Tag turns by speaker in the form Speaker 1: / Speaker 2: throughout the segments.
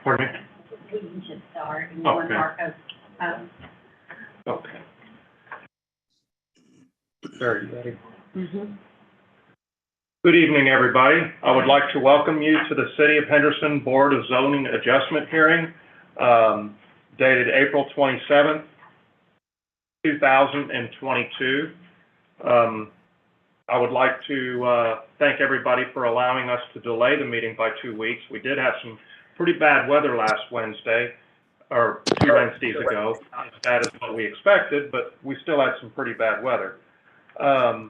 Speaker 1: Pardon me?
Speaker 2: We can just start and
Speaker 1: Okay.
Speaker 2: go in Marco's,
Speaker 1: Okay. Are you ready?
Speaker 2: Mm-hmm.
Speaker 1: Good evening, everybody. I would like to welcome you to the City of Henderson Board of Zoning Adjustment hearing, dated April 27th, 2022. I would like to thank everybody for allowing us to delay the meeting by 2 weeks. We did have some pretty bad weather last Wednesday, or 2 Wednesdays ago. Not as bad as what we expected, but we still had some pretty bad weather. I'd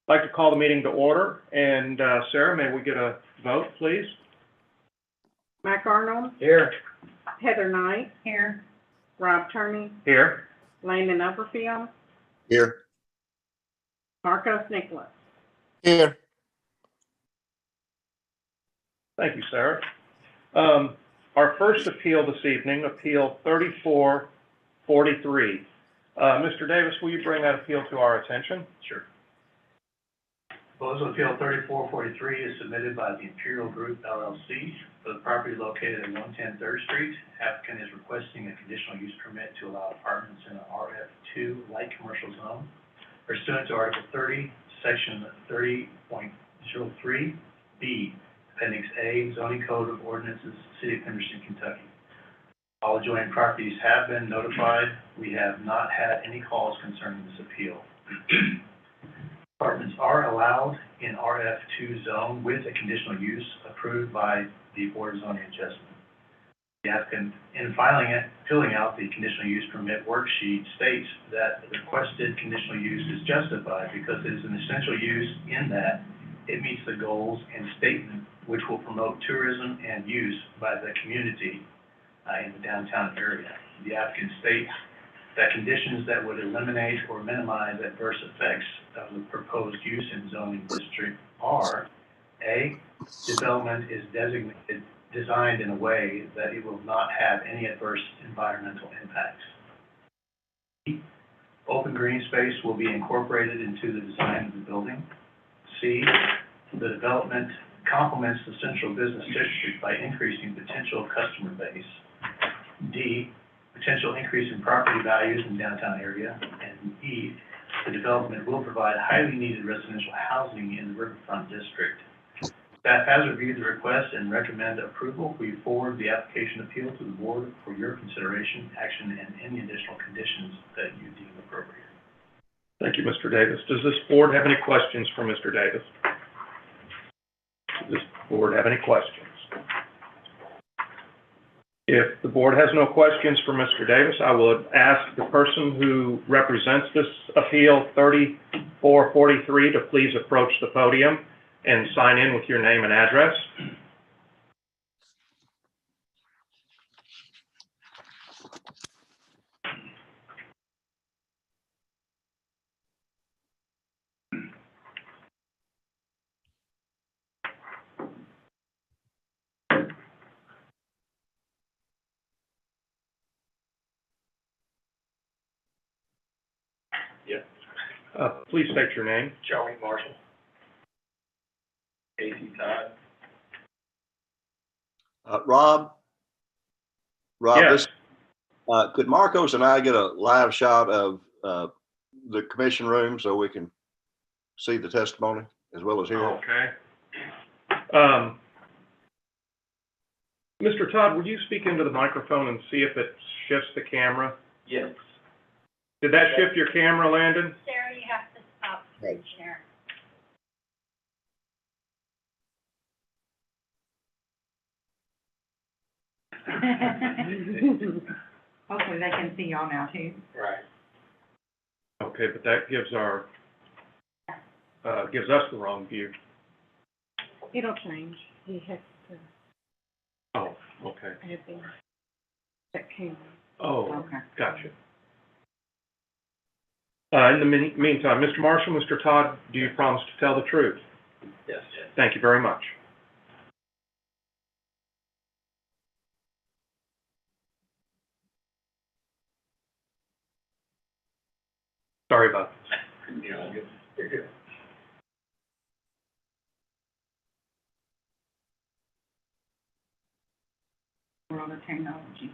Speaker 1: like to call the meeting to order, and Sarah, may we get a vote, please?
Speaker 3: Mac Arnold,
Speaker 1: Here.
Speaker 3: Heather Knight,
Speaker 2: Here.
Speaker 3: Rob Turney,
Speaker 1: Here.
Speaker 3: Landon Overfield,
Speaker 4: Here.
Speaker 3: Marcos Nicholas.
Speaker 4: Here.
Speaker 1: Thank you, Sarah. Our first appeal this evening, Appeal 3443. Mr. Davis, will you bring that appeal to our attention?
Speaker 5: Sure. Proposal Appeal 3443 is submitted by the Imperial Group LLC for the property located at 110 3rd Street. Applicant is requesting a conditional use permit to allow apartments in an RF2 light commercial zone pursuant to Article 30, Section 30.03B, Appendix A, Zoning Code of Ordinances, City of Henderson, Kentucky. All adjoining properties have been notified. We have not had any calls concerning this appeal. Apartments are allowed in RF2 zone with a conditional use approved by the Board of Zoning Adjustment. The applicant, in filling out the conditional use permit worksheet, states that the requested conditional use is justified because it is an essential use in that it meets the goals and statement which will promote tourism and use by the community in the downtown area. The applicant states that conditions that would eliminate or minimize adverse effects of the proposed use in zoning district are: A, development is designed in a way that it will not have any adverse environmental impacts. B, open green space will be incorporated into the design of the building. C, the development complements the central business district by increasing potential customer base. D, potential increase in property values in downtown area. And E, the development will provide highly needed residential housing in the riverfront district. Staff has reviewed the request and recommend approval. We forward the application appeal to the board for your consideration, action, and any additional conditions that you deem appropriate.
Speaker 1: Thank you, Mr. Davis. Does this board have any questions for Mr. Davis? Does this board have any questions? If the board has no questions for Mr. Davis, I would ask the person who represents this appeal 3443 to please approach the podium and sign in with your name and address. Please state your name.
Speaker 5: Charlie Marshall. Casey Todd.
Speaker 4: Rob,
Speaker 1: Yes.
Speaker 4: could Marcos and I get a live shot of the commission room so we can see the testimony as well as hear it?
Speaker 1: Okay. Mr. Todd, would you speak into the microphone and see if it shifts the camera?
Speaker 5: Yes.
Speaker 1: Did that shift your camera, Landon?
Speaker 2: Sarah, you have to stop
Speaker 4: Right.
Speaker 2: share. Hopefully they can see y'all now too.
Speaker 5: Right.
Speaker 1: Okay, but that gives our, gives us the wrong view.
Speaker 3: It'll change. He has to
Speaker 1: Oh, okay.
Speaker 3: add that camera.
Speaker 1: Oh,
Speaker 2: Okay.
Speaker 1: gotcha. In the meantime, Mr. Marshall, Mr. Todd, do you promise to tell the truth?
Speaker 5: Yes.
Speaker 1: Thank you very much. Sorry about this.
Speaker 5: You're good.
Speaker 2: the technology.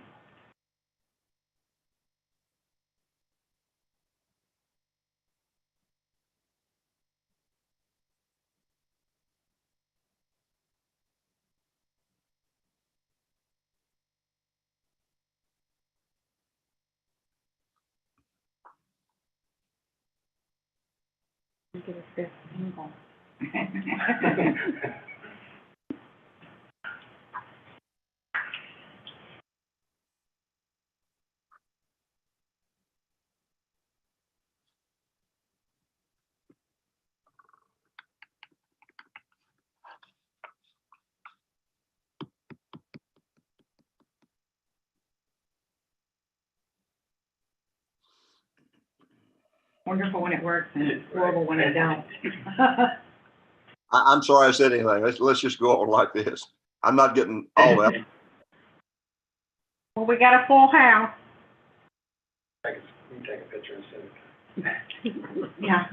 Speaker 3: Get a fifth angle.
Speaker 2: Wonderful when it works and it's horrible when it don't.
Speaker 4: I'm sorry I said anything. Let's just go on like this. I'm not getting all that.
Speaker 3: Well, we got a full house.
Speaker 5: You can take a picture and send it.
Speaker 2: Yeah.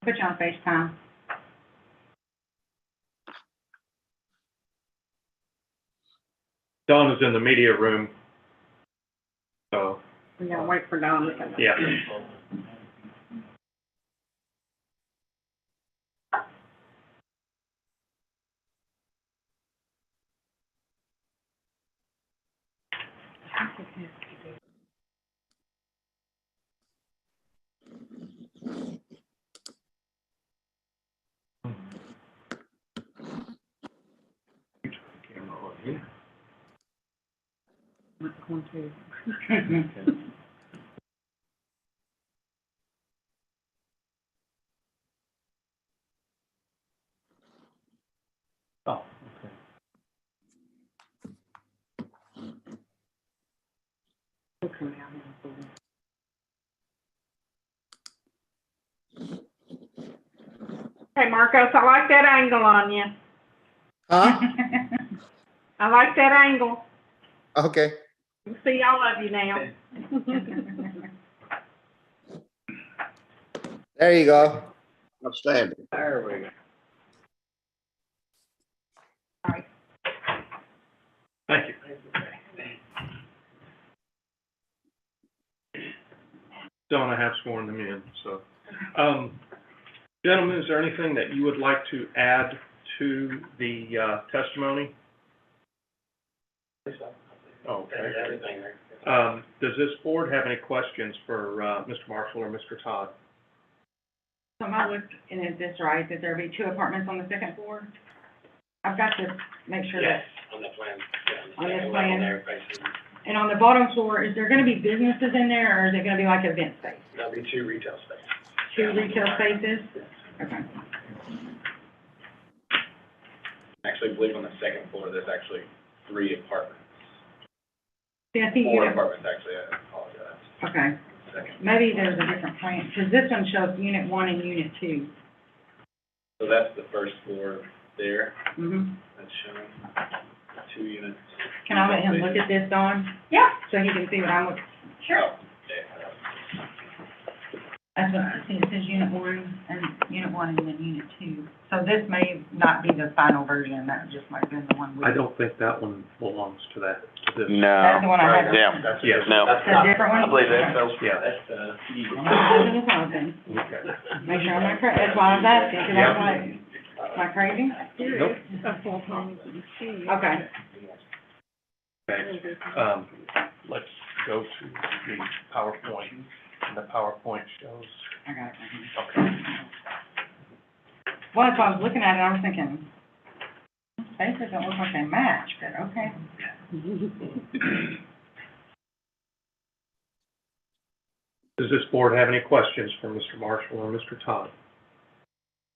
Speaker 2: Put you on FaceTime.
Speaker 1: Dawn is in the media room, so,
Speaker 3: We gotta wait for Dawn to come.
Speaker 1: yeah. Camera on here.
Speaker 3: Not going to.
Speaker 1: Oh, okay.
Speaker 3: We'll come down here for it. Hey, Marcos, I like that angle on you.
Speaker 6: Huh?
Speaker 3: I like that angle.
Speaker 6: Okay.
Speaker 3: You see all of you now.
Speaker 6: There you go.
Speaker 4: Outstanding.
Speaker 5: There we go.
Speaker 1: Thank you. Dawn, I have sworn them in, so. Gentlemen, is there anything that you would like to add to the testimony? Okay.
Speaker 5: Everything there.
Speaker 1: Does this board have any questions for Mr. Marshall or Mr. Todd?
Speaker 2: So am I looking at this right, that there'll be 2 apartments on the second floor? I've got to make sure that,
Speaker 5: On the plan.
Speaker 2: On this plan? And on the bottom floor, is there gonna be businesses in there, or is it gonna be like event space?
Speaker 5: There'll be 2 retail spaces.
Speaker 2: 2 retail spaces? Okay.
Speaker 7: Actually, I believe on the second floor, there's actually 3 apartments.
Speaker 2: See, I think
Speaker 7: 4 apartments, actually, I apologize.
Speaker 2: okay,
Speaker 7: Second.
Speaker 2: maybe there's a different plan, because this one shows unit 1 and unit 2.
Speaker 7: So that's the first floor there,
Speaker 2: Mm-hmm.
Speaker 7: that's showing 2 units.
Speaker 2: Can I let him look at this, Dawn?
Speaker 3: Yeah.
Speaker 2: So he can see what I'm looking,
Speaker 7: Oh, yeah.
Speaker 2: that's what I see, it says unit 1 and then unit 2. So this may not be the final version, that just might have been the one we.
Speaker 1: I don't think that one belongs to this.
Speaker 2: That's the one I had.
Speaker 8: Yeah.
Speaker 7: That's
Speaker 1: Yes.
Speaker 8: No.
Speaker 2: That's a different one?
Speaker 7: I believe that's,
Speaker 2: Okay.
Speaker 1: Yeah.
Speaker 7: that's,
Speaker 2: I'm not losing this one then.
Speaker 1: Okay.
Speaker 2: Make sure I'm not crazy, that's why I was asking, because I was
Speaker 1: Yeah.
Speaker 2: like, am I crazy?
Speaker 1: Nope.
Speaker 3: A full home, you can see.
Speaker 2: Okay.
Speaker 1: Okay. Let's go to the PowerPoint, and the PowerPoint shows,
Speaker 2: I got it right here.
Speaker 1: okay.
Speaker 2: Well, as I was looking at it, I was thinking, spaces don't look like they match, but okay.
Speaker 1: Does this board have any questions for Mr. Marshall or Mr. Todd?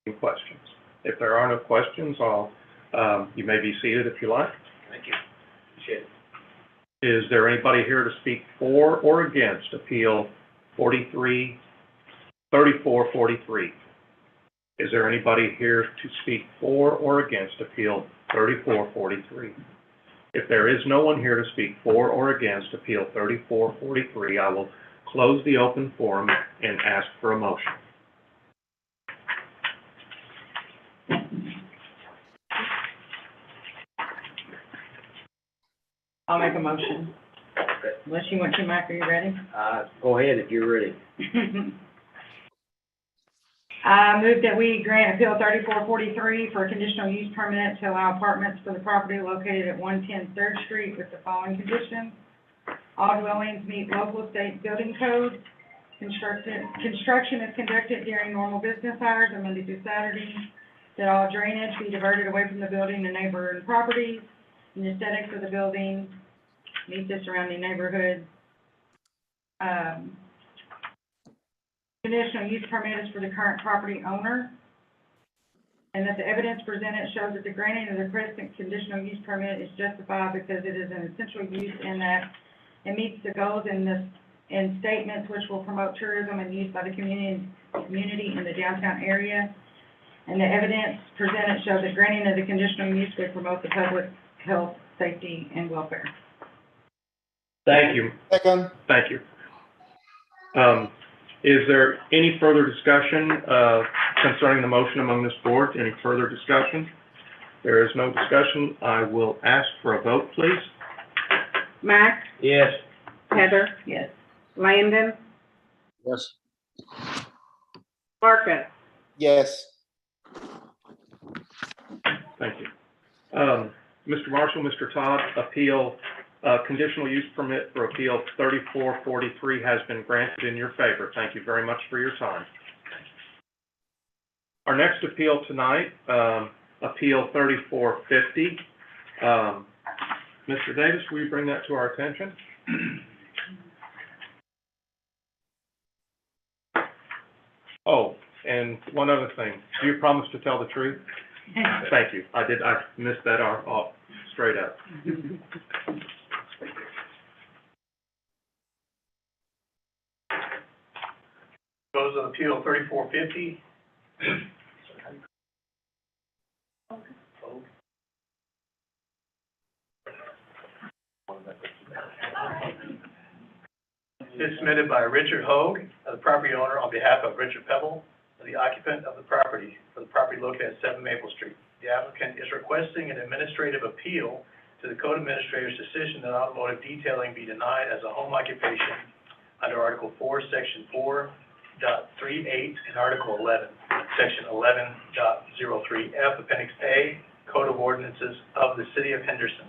Speaker 1: Any questions? If there are no questions, you may be seated if you like.
Speaker 7: thank you. Appreciate it.
Speaker 1: Is there anybody here to speak for or against Appeal 3443? Is there anybody here to speak for or against Appeal 3443? If there is no one here to speak for or against Appeal 3443, I will close the open forum and ask for a motion.
Speaker 2: I'll make a motion. Unless you want to, Mike, are you ready?
Speaker 6: Go ahead if you're ready.
Speaker 2: I move that we grant appeal 3443 for a conditional use permit to allow apartments for the property located at 110 Third Street with the following conditions. All dwellings meet local state building code. Construction is conducted during normal business hours and Monday through Saturday. That all drainage be diverted away from the building and neighboring properties. And the aesthetics of the building meet the surrounding neighborhood. Conditional use permit is for the current property owner. And that the evidence presented shows that the granting of the present conditional use permit is justified because it is an essential use in that it meets the goals in statements which will promote tourism and use by the community in the downtown area. And the evidence presented shows that granting of the conditional use would promote the public health, safety, and welfare.
Speaker 1: Thank you.
Speaker 6: Second.
Speaker 1: Thank you. Is there any further discussion concerning the motion among this board? Any further discussion? There is no discussion. I will ask for a vote, please.
Speaker 3: Mac,
Speaker 6: Yes.
Speaker 3: Heather,
Speaker 2: Yes.
Speaker 3: Landon,
Speaker 4: Yes.
Speaker 3: Marcus.
Speaker 6: Yes.
Speaker 1: Thank you. Mr. Marshall, Mr. Todd, appeal, conditional use permit for appeal 3443 has been granted in your favor. Thank you very much for your time. Our next appeal tonight, appeal 3450. Mr. Davis, will you bring that to our attention? Oh, and one other thing. Do you promise to tell the truth? Thank you. I missed that off straight up.
Speaker 5: Goes on appeal 3450. It's submitted by Richard Hogue, the property owner, on behalf of Richard Pebble, the occupant of the property, for the property located at 7 Maple Street. The applicant is requesting an administrative appeal to the code administrator's decision that automotive detailing be denied as a home occupation under Article 4, Section 4.38 and Article 11, Section 11.03F, Appendix A, Code of Ordinances of the City of Henderson.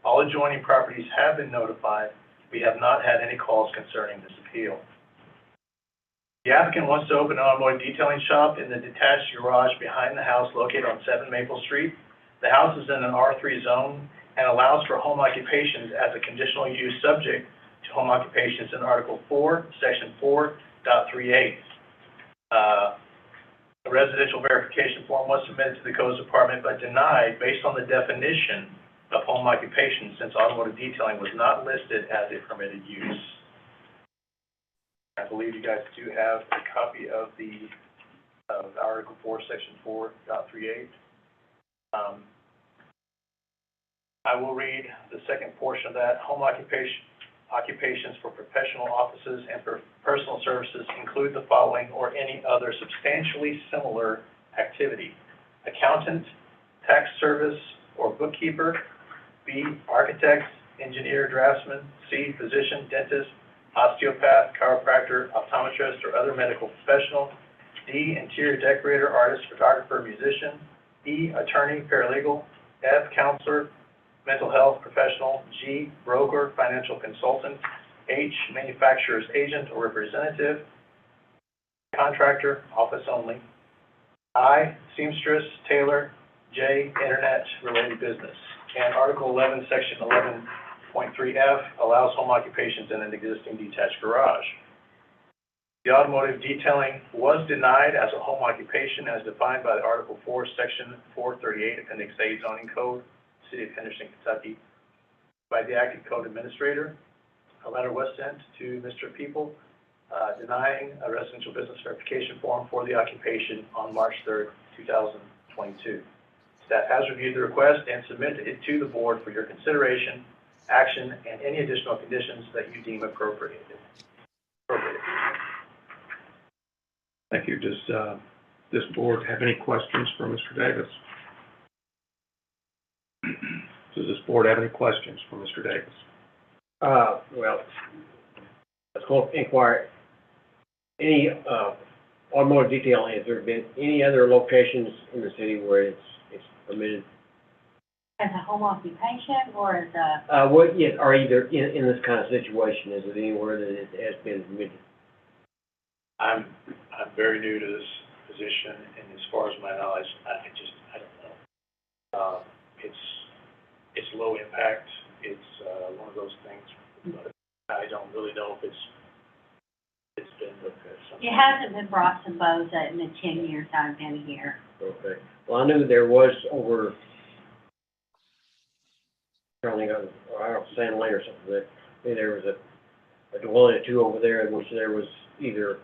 Speaker 5: All adjoining properties have been notified. We have not had any calls concerning this appeal. The applicant wants to open an automotive detailing shop in the detached garage behind the house located on 7 Maple Street. The house is in an R3 zone and allows for home occupations as a conditional use subject to home occupations in Article 4, Section 4.38. A residential verification form was submitted to the codes department but denied based on the definition of home occupation since automotive detailing was not listed as a permitted use. I believe you guys do have a copy of Article 4, Section 4.38. I will read the second portion of that. Home occupations for professional offices and for personal services include the following or any other substantially similar activity: accountant, tax service, or bookkeeper. B, architect, engineer, draftsman. C, physician, dentist, osteopath, chiropractor, optometrist, or other medical professional. D, interior decorator, artist, photographer, musician. E, attorney, paralegal. F, counselor, mental health professional. G, broker, financial consultant. H, manufacturer's agent or representative. Contractor, office only. I, seamstress, tailor. J, internet-related business. And Article 11, Section 11.3F allows home occupations in an existing detached garage. The automotive detailing was denied as a home occupation as defined by the Article 4, Section 438, Appendix A zoning code, City of Henderson, Kentucky, by the acting code administrator. A letter was sent to Mr. People denying a residential business verification form for the occupation on March 3rd, 2022. Staff has reviewed the request and submitted it to the board for your consideration, action, and any additional conditions that you deem appropriate.
Speaker 1: Thank you. Does this board have any questions for Mr. Davis? Does this board have any questions for Mr. Davis?
Speaker 6: Well, let's go inquire. Any, automotive detailing, has there been any other locations in the city where it's permitted?
Speaker 3: As a home occupation or as a,
Speaker 6: What, yeah, or either in this kind of situation, is it anywhere that it has been permitted?
Speaker 5: I'm very new to this position, and as far as my knowledge, I don't know. It's low impact, it's, one of those things, but I don't really know if it's been looked at.
Speaker 3: it hasn't been brought to Boza in the 10 years I've been here.
Speaker 6: Okay. Well, I knew there was over, I don't know, Sand Lane or something, that there was a dwelling or two over there in which there was either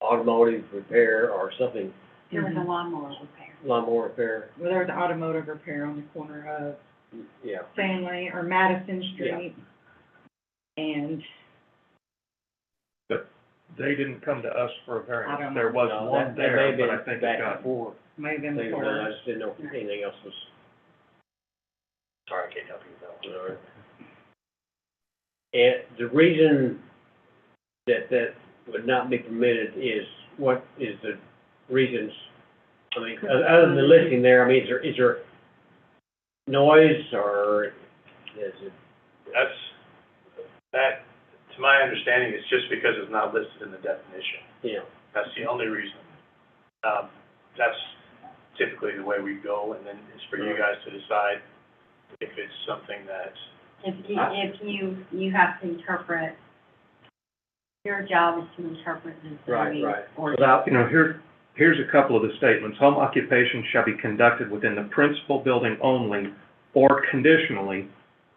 Speaker 6: automotive repair or something,
Speaker 3: There was a lawnmower repair.
Speaker 6: lawnmower repair.
Speaker 2: Well, there was automotive repair on the corner of
Speaker 6: Yeah.
Speaker 2: Stanley or Madison Street. And
Speaker 1: But they didn't come to us for a
Speaker 2: I
Speaker 1: variance.
Speaker 2: don't
Speaker 1: There
Speaker 2: know.
Speaker 1: was
Speaker 6: No,
Speaker 1: one
Speaker 6: that may
Speaker 1: there,
Speaker 6: have
Speaker 1: but I
Speaker 6: been
Speaker 1: think it
Speaker 6: back
Speaker 1: got,
Speaker 6: before.
Speaker 2: maybe in
Speaker 6: I
Speaker 2: the course.
Speaker 6: just didn't know if anything else was.
Speaker 5: Sorry, I can't help you with that one.
Speaker 6: All right. And the reason that would not be permitted is, what is the reasons? I mean, other than the listing there, I mean, is there noise or is it?
Speaker 5: That, to my understanding, it's just because it's not listed in the definition.
Speaker 6: Yeah.
Speaker 5: That's the only reason. That's typically the way we go, and then it's for you guys to decide if it's something that,
Speaker 3: If you have to interpret, your job is to interpret the zoning.
Speaker 6: Right.
Speaker 3: Or,
Speaker 6: Without,
Speaker 1: here's a couple of the statements. Home occupation shall be conducted within the principal building only or conditionally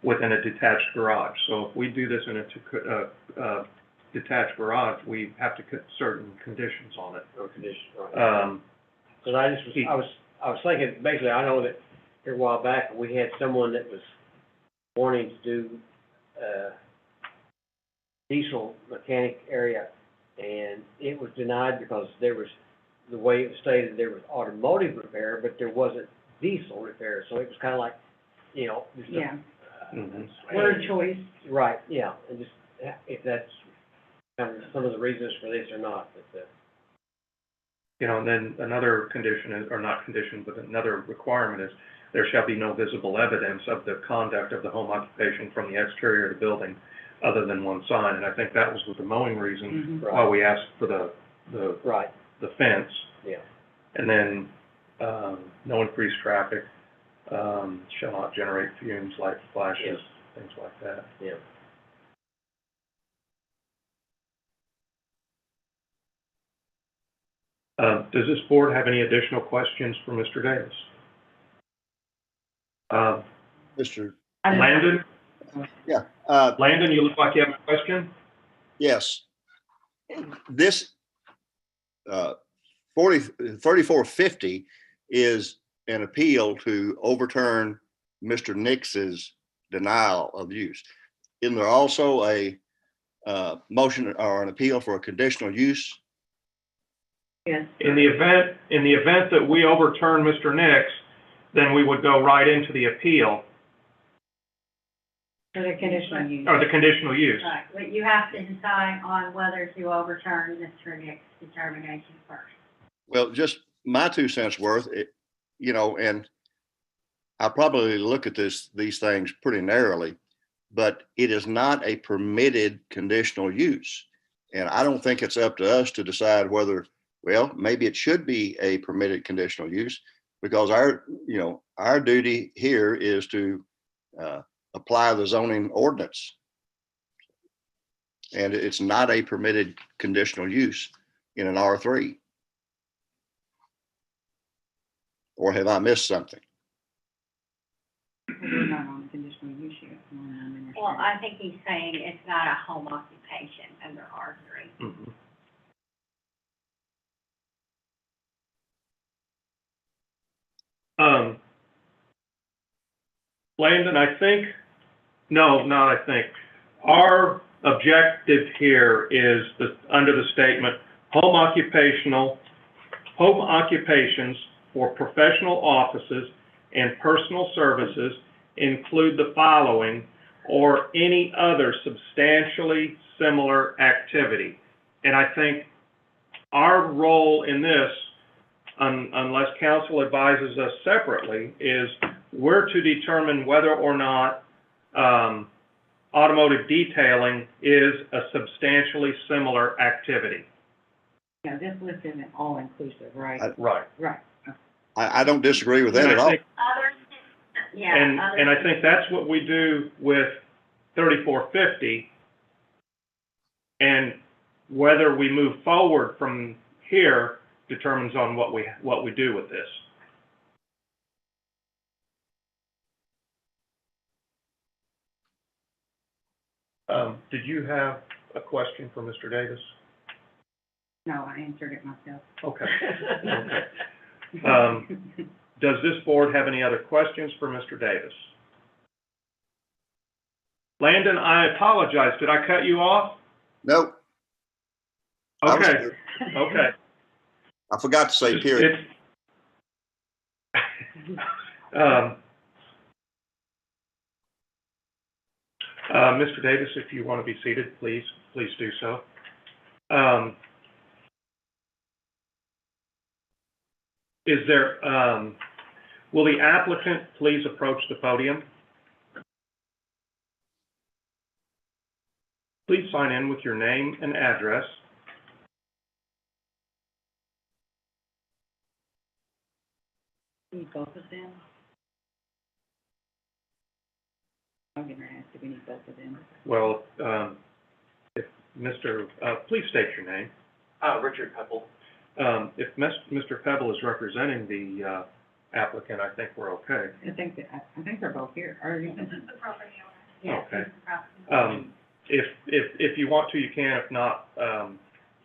Speaker 1: within a detached garage. So if we do this in a detached garage, we have to put certain conditions on it.
Speaker 6: or condition, right. Cause I was thinking, basically, I know that here a while back, we had someone that was wanting to do, diesel mechanic area, and it was denied because there was, the way it was stated, there was automotive repair, but there wasn't diesel repair, so it was kinda like, you know, just a-
Speaker 2: Yeah,
Speaker 1: Mhm.
Speaker 2: word choice.
Speaker 6: right, yeah, and just, if that's kind of some of the reasons for this or not, but,
Speaker 1: And then another condition is, or not condition, but another requirement is, there shall be no visible evidence of the conduct of the home occupation from the exterior of the building other than one sign. And I think that was with the mowing reason,
Speaker 2: Mhm.
Speaker 1: why we asked for the
Speaker 6: right,
Speaker 1: fence.
Speaker 6: yeah.
Speaker 1: And then, no increased traffic, shall not generate fumes, light flashes, things like that.
Speaker 6: Yeah.
Speaker 1: Does this board have any additional questions for Mr. Davis?
Speaker 4: Mr.
Speaker 1: Landon?
Speaker 4: Uh,
Speaker 1: Landon, you look like you have a question?
Speaker 4: yes. This, 3450 is an appeal to overturn Mr. Nix's denial of use. Isn't there also a, motion or an appeal for a conditional use?
Speaker 2: Yes.
Speaker 1: In the event that we overturn Mr. Nix, then we would go right into the appeal,
Speaker 2: For the conditional use.
Speaker 1: or the conditional use.
Speaker 3: right, but you have to decide on whether to overturn Mr. Nick's determination first.
Speaker 4: Well, just my 2 cents worth, and I probably look at these things pretty narrowly, but it is not a permitted conditional use. And I don't think it's up to us to decide whether, well, maybe it should be a permitted conditional use, because our duty here is to apply the zoning ordinance. And it's not a permitted conditional use in an R3. Or have I missed something?
Speaker 2: We're not on conditional use yet. We're on administrative.
Speaker 3: Well, I think he's saying it's not a home occupation under R3.
Speaker 1: Mhm. Landon, our objective here is under the statement, home occupations for professional offices and personal services include the following or any other substantially similar activity. And I think our role in this, unless council advises us separately, is we're to determine whether or not automotive detailing is a substantially similar activity.
Speaker 2: Yeah, this list isn't all inclusive, right?
Speaker 1: Right.
Speaker 2: Right.
Speaker 4: I don't disagree with that
Speaker 1: And
Speaker 4: at
Speaker 1: I
Speaker 4: all.
Speaker 1: think-
Speaker 3: Others, yeah.
Speaker 1: And I think that's what we do with 3450. And whether we move forward from here determines on what we do with this. Did you have a question for Mr. Davis?
Speaker 2: No, I answered it myself.
Speaker 1: Okay. Does this board have any other questions for Mr. Davis? Landon, I apologize. Did I cut you off?
Speaker 4: Nope. I was
Speaker 1: Okay,
Speaker 4: good.
Speaker 1: okay.
Speaker 4: I forgot to say period.
Speaker 1: Mr. Davis, if you want to be seated, please do so. Will the applicant please approach the podium? Please sign in with your name and address.
Speaker 2: Need both of them? I'm gonna ask if we need both of them.
Speaker 1: Well, if please state your name.
Speaker 7: Richard Pepple.
Speaker 1: If Mr. Pebble is representing the applicant, I think we're okay.
Speaker 2: I think they're both here. Are you?
Speaker 3: This is the property owner. Yes,
Speaker 1: Okay.
Speaker 3: this is the property owner.
Speaker 1: If you want to, you can. If not,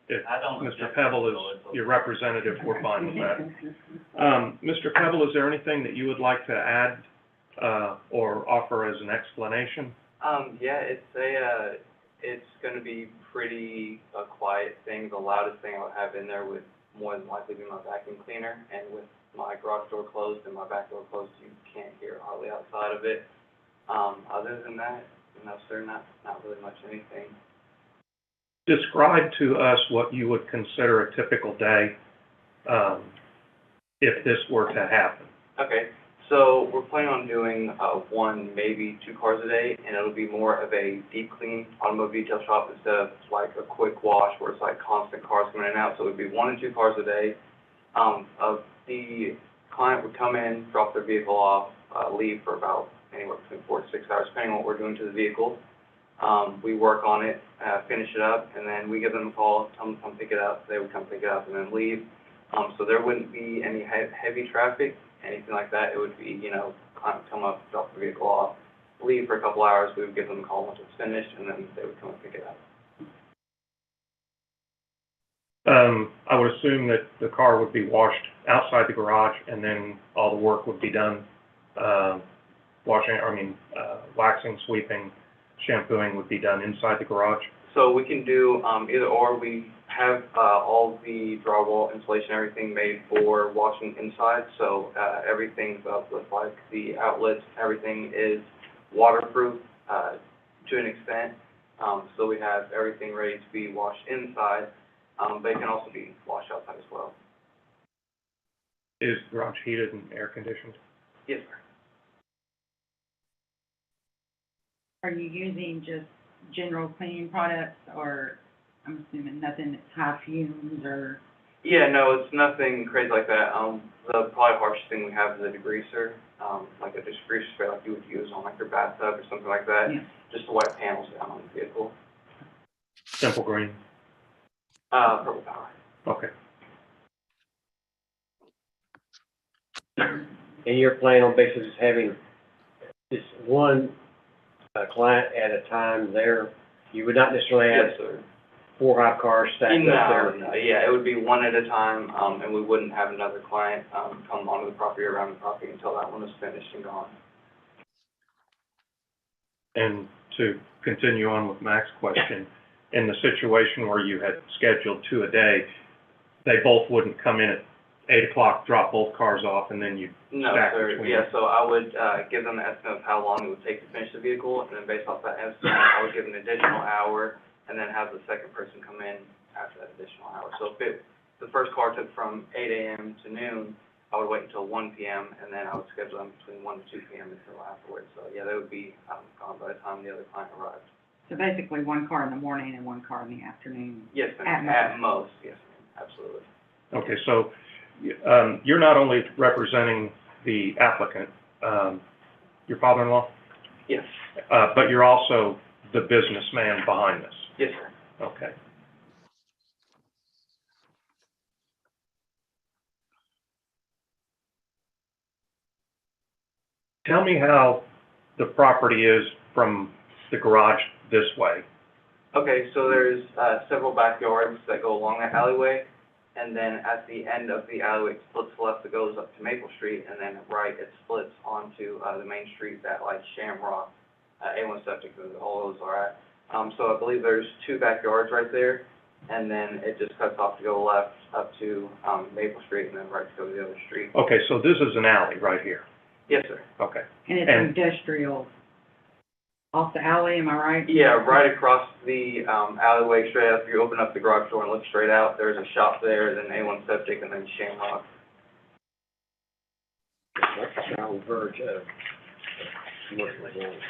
Speaker 1: if Mr. Pebble is your representative, we're fine with that. Mr. Pebble, is there anything that you would like to add or offer as an explanation?
Speaker 8: Yeah, it's gonna be pretty a quiet thing. The loudest thing I'll have in there would more than likely be my vacuum cleaner, and with my garage door closed and my back door closed, you can't hear hardly outside of it. Other than that, no, sir, not really much anything.
Speaker 1: Describe to us what you would consider a typical day if this were to happen.
Speaker 8: Okay, so we're planning on doing one, maybe 2 cars a day, and it'll be more of a deep clean automobile detail shop instead of like a quick wash where it's like constant cars coming in and out. So it would be 1 and 2 cars a day. The client would come in, drop their vehicle off, leave for about anywhere between 4 to 6 hours, depending on what we're doing to the vehicle. We work on it, finish it up, and then we give them a call, tell them to come pick it up. They would come pick it up and then leave. So there wouldn't be any heavy traffic, anything like that. It would be, client would come up, drop the vehicle off, leave for a couple hours. We would give them a call once it's finished, and then they would come and pick it up.
Speaker 1: I would assume that the car would be washed outside the garage, and then all the work would be done, waxing, sweeping, shampooing would be done inside the garage.
Speaker 8: So we can do either or. We have all the drywall insulation, everything made for washing inside. So everything's up with like the outlets, everything is waterproof to an extent. So we have everything ready to be washed inside, but it can also be washed outside as well.
Speaker 1: Is the garage heated and air conditioned?
Speaker 8: Yes, sir.
Speaker 2: Are you using just general cleaning products, or I'm assuming nothing that's high fumes or?
Speaker 8: Yeah, no, it's nothing crazy like that. The probably harshest thing we have is a degreaser, like a degreaser spray like you would use on like your bathtub or something like that,
Speaker 2: Yeah.
Speaker 8: just to wipe panels down on the vehicle.
Speaker 1: Simple green?
Speaker 8: Purple power.
Speaker 1: Okay.
Speaker 6: And you're planning on basically just having this one client at a time there? You would not necessarily have
Speaker 8: Yes, sir.
Speaker 6: 4 or 5 cars stacked up there?
Speaker 8: No, yeah, it would be one at a time, and we wouldn't have another client, come onto the property, around the property until that one was finished and gone.
Speaker 1: And to continue on with Mac's question, in the situation where you had scheduled 2 a day, they both wouldn't come in 8 o'clock, drop both cars off, and then you
Speaker 8: No,
Speaker 1: stack
Speaker 8: sir,
Speaker 1: between
Speaker 8: yeah,
Speaker 1: them?
Speaker 8: so I would, give them an estimate of how long it would take to finish the vehicle, and then based off that estimate, I would give an additional hour, and then have the second person come in after that additional hour. So if the first car took from 8 AM to noon, I would wait until 1 PM, and then I would schedule them between 1 to 2 PM until afterwards. So, yeah, they would be, gone by the time the other client arrived.
Speaker 2: So basically, one car in the morning and one car in the afternoon.
Speaker 8: Yes, ma'am,
Speaker 2: At
Speaker 8: at most, yes, ma'am, absolutely.
Speaker 1: Okay, so, you're not only representing the applicant, your father-in-law,
Speaker 8: Yes,
Speaker 1: but you're also the businessman behind this?
Speaker 8: yes, sir.
Speaker 1: Okay. Tell me how the property is from the garage this way.
Speaker 8: Okay, so there's, several backyards that go along that alleyway, and then at the end of the alleyway, it splits left, it goes up to Maple Street, and then right, it splits onto, the main street that like Shamrock, A1 Septic, all those are at. So I believe there's 2 backyards right there, and then it just cuts off to go left up to, Maple Street, and then right to go to the other street.
Speaker 1: Okay, so this is an alley right here.
Speaker 8: Yes, sir.
Speaker 1: Okay.
Speaker 2: And it's
Speaker 1: And-
Speaker 2: industrial. Off the alley, am I right?
Speaker 8: Yeah, right across the, alleyway, straight up, you open up the garage door and look straight out, there's a shop there, then A1 Septic, and then Shamrock.
Speaker 6: That's on the verge of commercial zone.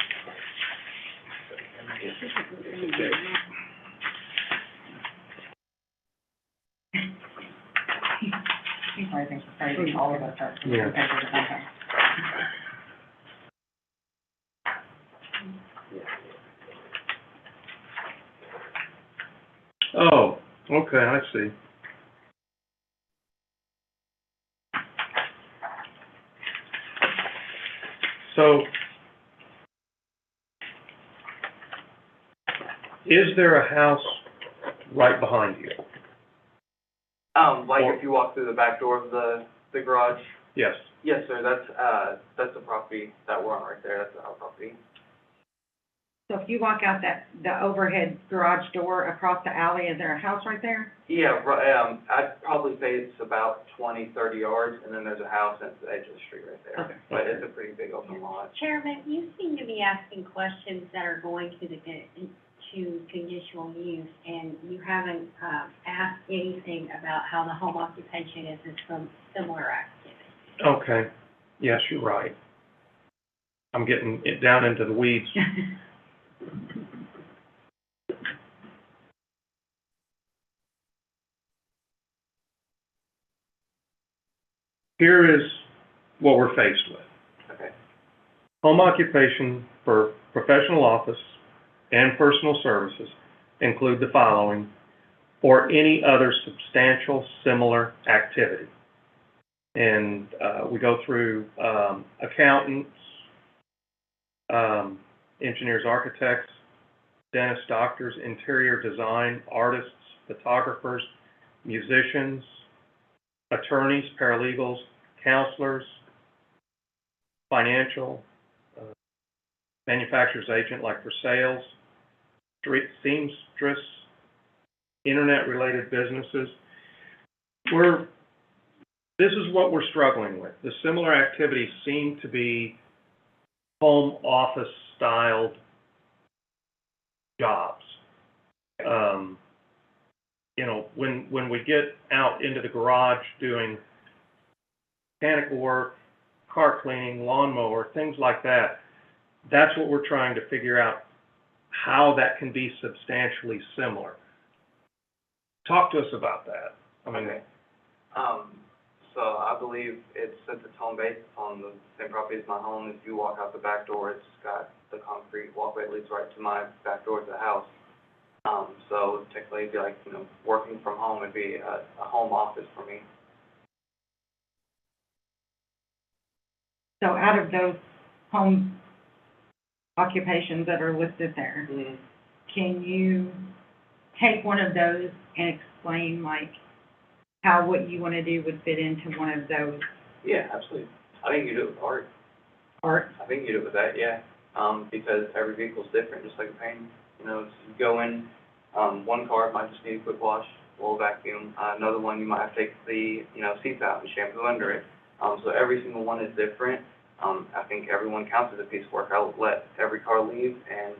Speaker 2: He probably thinks it's crazy, all of us are.
Speaker 1: Yeah. Oh, okay, I see. So, is there a house right behind you?
Speaker 8: Like if you walk through the back door of the garage,
Speaker 1: Yes.
Speaker 8: yes, sir, that's the property that we're on right there, that's our property.
Speaker 2: So if you walk out the overhead garage door across the alley, is there a house right there?
Speaker 8: Yeah, I'd probably say it's about 20, 30 yards, and then there's a house at the edge of the street right there.
Speaker 2: Okay.
Speaker 8: But it's a pretty big open lot.
Speaker 3: Chairman, you seem to be asking questions that are going to to conditional use, and you haven't, asked anything about how the home occupation is from similar activity.
Speaker 1: Okay, yes, you're right. I'm getting it down into the weeds. Here is what we're faced with.
Speaker 8: Okay.
Speaker 1: Home occupation for professional office and personal services include the following, or any other substantial similar activity. And we go through accountants, engineers, architects, dentists, doctors, interior design, artists, photographers, musicians, attorneys, paralegals, counselors, financial, manufacturer's agent like for sales, street seamstress, internet-related businesses. This is what we're struggling with. The similar activities seem to be home office styled jobs. When we get out into the garage doing mechanical work, car cleaning, lawnmower, things like that, that's what we're trying to figure out, how that can be substantially similar. Talk to us about that. I mean,
Speaker 8: Okay. So I believe since it's home-based, it's on the same property as my home. If you walk out the back door, it's got the concrete walkway that leads right to my back door to the house. So technically, it'd be like, working from home would be a home office for me.
Speaker 2: So out of those home occupations that are listed there, can you take one of those and explain, like, how what you want to do would fit into one of those
Speaker 8: Yeah, absolutely. I think you do it with art.
Speaker 2: art?
Speaker 8: I think you do it with that, yeah. Because every vehicle's different, just like a painting. You go in, one car might just need a quick wash, we'll vacuum. Another one, you might have to take the, seats out and shampoo under it. So every single one is different. I think everyone counts as a piece of work. I'll let every car leave and,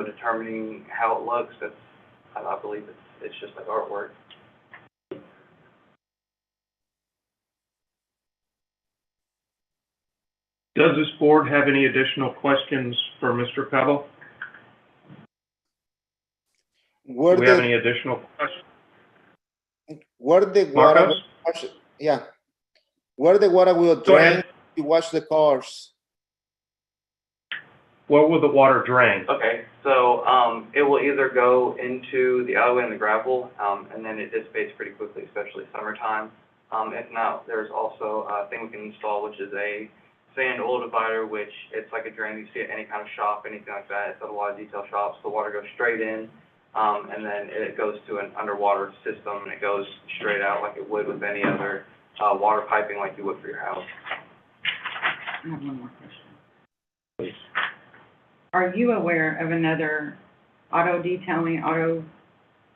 Speaker 8: determining how it looks, I believe it's just like artwork.
Speaker 1: Does this board have any additional questions for Mr. Pebble?
Speaker 9: Where
Speaker 1: Do we have
Speaker 9: the
Speaker 1: any additional questions?
Speaker 9: where the water
Speaker 1: Marcos?
Speaker 9: yeah, where the water will
Speaker 1: Go ahead.
Speaker 9: drain to wash the cars.
Speaker 1: Where will the water drain?
Speaker 8: Okay, so, it will either go into the alleyway and the gravel, and then it dissipates pretty quickly, especially summertime. If not, there's also a thing we can install, which is a sand oil divider, which it's like a drain you see at any kind of shop, anything like that. It's at a lot of detail shops. The water goes straight in, and then it goes to an underwater system, and it goes straight out like it would with any other, water piping like you would for your house.
Speaker 2: I have one more question. Please. Are you aware of another auto detailing, auto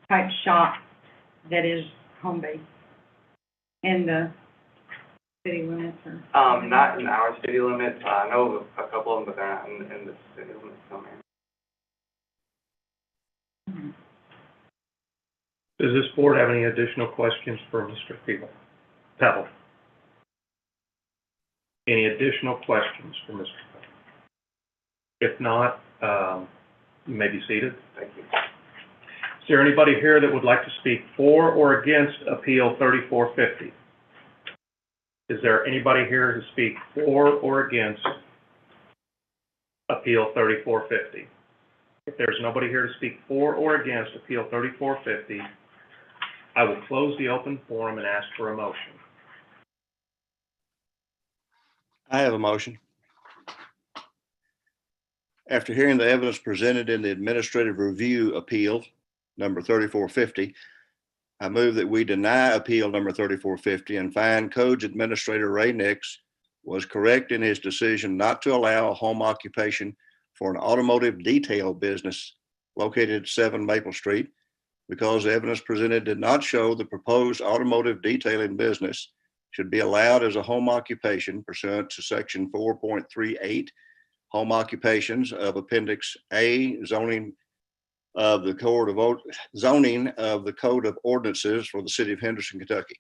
Speaker 2: type shop that is home-based in the city limits or?
Speaker 8: Not in our city limits. I know of a couple of them, but they're not in the city limits somewhere.
Speaker 1: Does this board have any additional questions for Mr. Pebble? Any additional questions for Mr. Pebble? If not, you may be seated.
Speaker 8: Thank you.
Speaker 1: Is there anybody here that would like to speak for or against Appeal 3450? Is there anybody here to speak for or against Appeal 3450? If there's nobody here to speak for or against Appeal 3450, I will close the open forum and ask for a motion.
Speaker 4: I have a motion. After hearing the evidence presented in the administrative review appeal number 3450, I move that we deny appeal number 3450 and find Codes Administrator Ray Nix was correct in his decision not to allow a home occupation for an automotive detail business located at 7 Maple Street because the evidence presented did not show the proposed automotive detailing business should be allowed as a home occupation pursuant to section 4.38 home occupations of Appendix A zoning of the Code of Ordinances for the City of Henderson, Kentucky.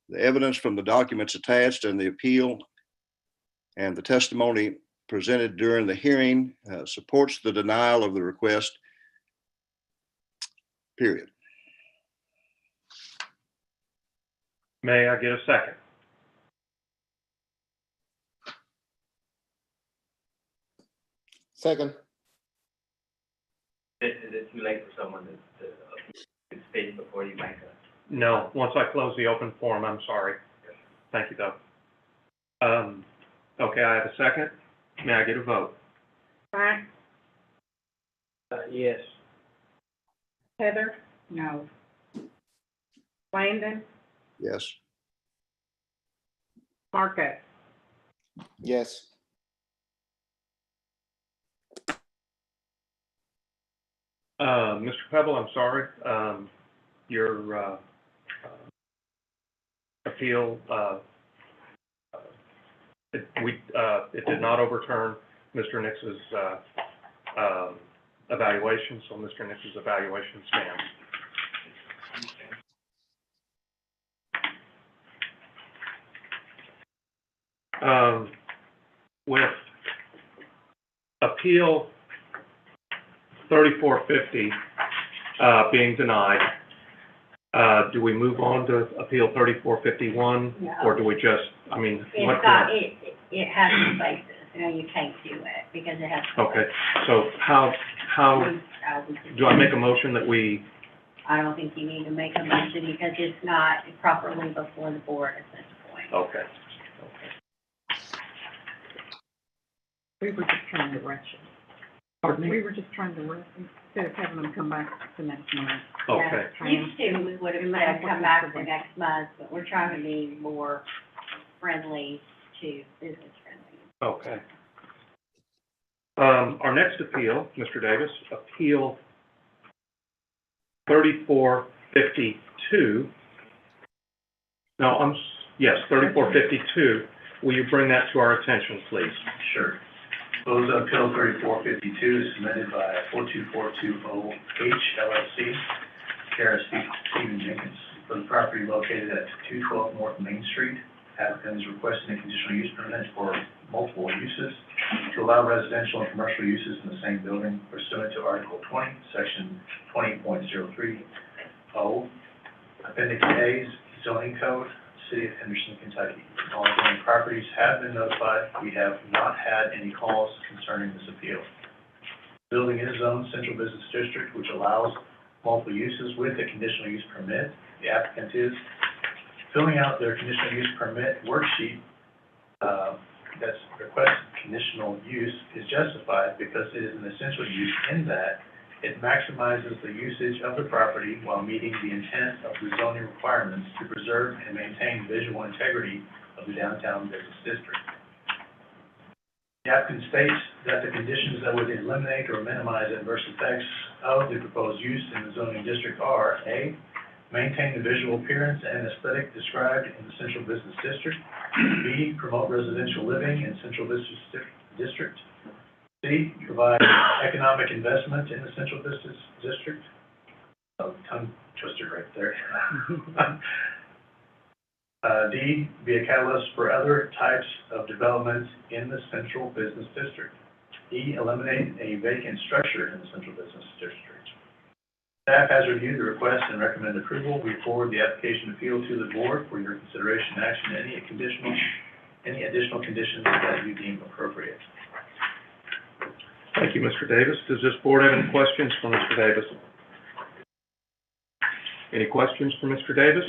Speaker 4: The evidence from the documents attached in the appeal and the testimony presented during the hearing supports the denial of the request, period.
Speaker 1: May I get a second?
Speaker 9: Second.
Speaker 6: Is it too late for someone to speak before you make a?
Speaker 1: No, once I close the open forum, I'm sorry. Thank you, Doug. Okay, I have a second. May I get a vote?
Speaker 2: Frank?
Speaker 6: Yes.
Speaker 2: Heather? No. Landon?
Speaker 4: Yes.
Speaker 2: Marcus?
Speaker 9: Yes.
Speaker 1: Mr. Pebble, I'm sorry. Your appeal, it did not overturn Mr. Nix's evaluation, so Mr. Nix's evaluation stands. With appeal 3450 being denied, do we move on to appeal 3451?
Speaker 3: No.
Speaker 1: Or do we just, I mean, what?
Speaker 3: It's not, it has a basis, you can't do it, because it has.
Speaker 1: Okay, so how, do I make a motion that we,
Speaker 3: I don't think you need to make a motion, because it's not properly before the board at this point.
Speaker 1: okay.
Speaker 10: We were just trying to rush it.
Speaker 1: Pardon me?
Speaker 10: We were just trying to rush it, instead of having them come back the next month.
Speaker 1: Okay,
Speaker 3: Yeah, used to, we would have said come back for next month, but we're trying to be more friendly to business friendly.
Speaker 1: okay. Our next appeal, Mr. Davis, appeal 3452. 3452. No, yes, 3452. Will you bring that to our attention, please?
Speaker 5: Sure. Proposed Appeal 3452 is submitted by 42420H LLC, care of Stephen Jenkins, for the property located at 212 North Main Street. Applicant is requesting a conditional use permit for multiple uses to allow residential and commercial uses in the same building pursuant to Article 20, Section 20.030, Appendix A's zoning code, City of Henderson, Kentucky. All adjoining properties have been notified. We have not had any calls concerning this appeal. The building is zoned Central Business District, which allows multiple uses with a conditional use permit. The applicant is filling out their conditional use permit worksheet. That's requested conditional use is justified because it is an essential use in that it maximizes the usage of the property while meeting the intent of the zoning requirements to preserve and maintain visual integrity of the downtown business district. The applicant states that the conditions that would eliminate or minimize adverse effects of the proposed use in the zoning district are: A, maintain the visual appearance and aesthetic described in the central business district; B, promote residential living in central business district; C, provide economic investment in the central business district. Oh, tongue twister right there. D, be a catalyst for other types of development in the central business district. E, eliminate a vacant structure in the central business district. Staff has reviewed the request and recommend approval. We forward the application appeal to the board for your consideration and action, any additional conditions that you deem appropriate.
Speaker 1: Thank you, Mr. Davis. Does this board have any questions for Mr. Davis? Any questions for Mr. Davis?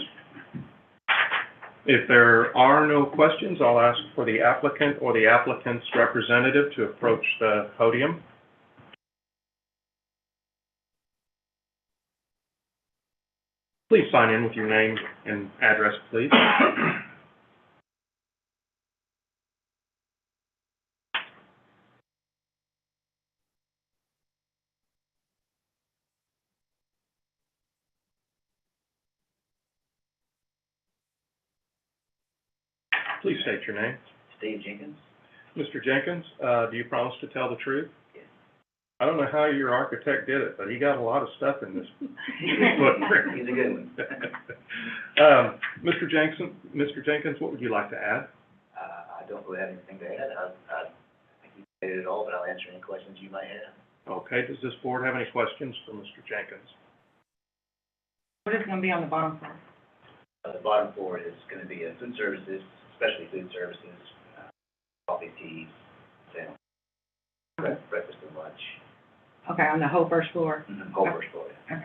Speaker 1: If there are no questions, I'll ask for the applicant or the applicant's representative to approach the podium. Please sign in with your name and address, please. Please state your name.
Speaker 11: Steve Jenkins.
Speaker 1: Mr. Jenkins, do you promise to tell the truth?
Speaker 11: Yes.
Speaker 1: I don't know how your architect did it, but he got a lot of stuff in this.
Speaker 11: He's a good one.
Speaker 1: Mr. Jenkins, what would you like to add?
Speaker 11: I don't really have anything to add. I think you stated it all, but I'll answer any questions you might have.
Speaker 1: Okay, does this board have any questions for Mr. Jenkins?
Speaker 2: What is gonna be on the bottom floor?
Speaker 11: The bottom floor is going to be food services, especially food services, coffee, teas, sandwich, breakfast and lunch.
Speaker 2: Okay, on the whole first floor?
Speaker 11: Whole first floor.
Speaker 2: Okay.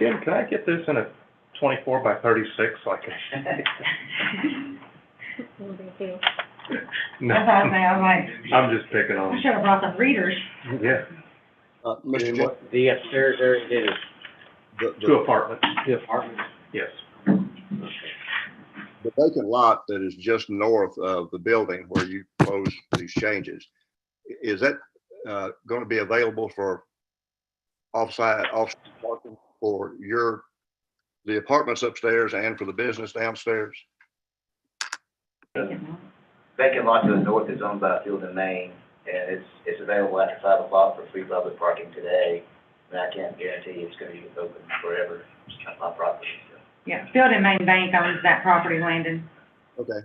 Speaker 1: Jim, can I get this in a 24 by 36 so I can? No,
Speaker 2: That's what I was saying, I was like,
Speaker 1: I'm just picking on
Speaker 2: I should have brought some readers.
Speaker 1: Yeah,
Speaker 4: Mr.
Speaker 6: And
Speaker 4: Jenkins,
Speaker 6: what the upstairs area is,
Speaker 1: two apartments,
Speaker 6: the apartments.
Speaker 1: yes.
Speaker 4: the vacant lot that is just north of the building where you propose these changes, is that going to be available for off-site parking for the apartments upstairs and for the business downstairs?
Speaker 11: Vacant lot to the north is owned by Field and Main, and it's available after 5 o'clock for free public parking today. And I can't guarantee it's going to be open forever. It's kind of my property. So.
Speaker 2: Yeah, Field and Main Bank owns that property, Landon.
Speaker 4: Okay.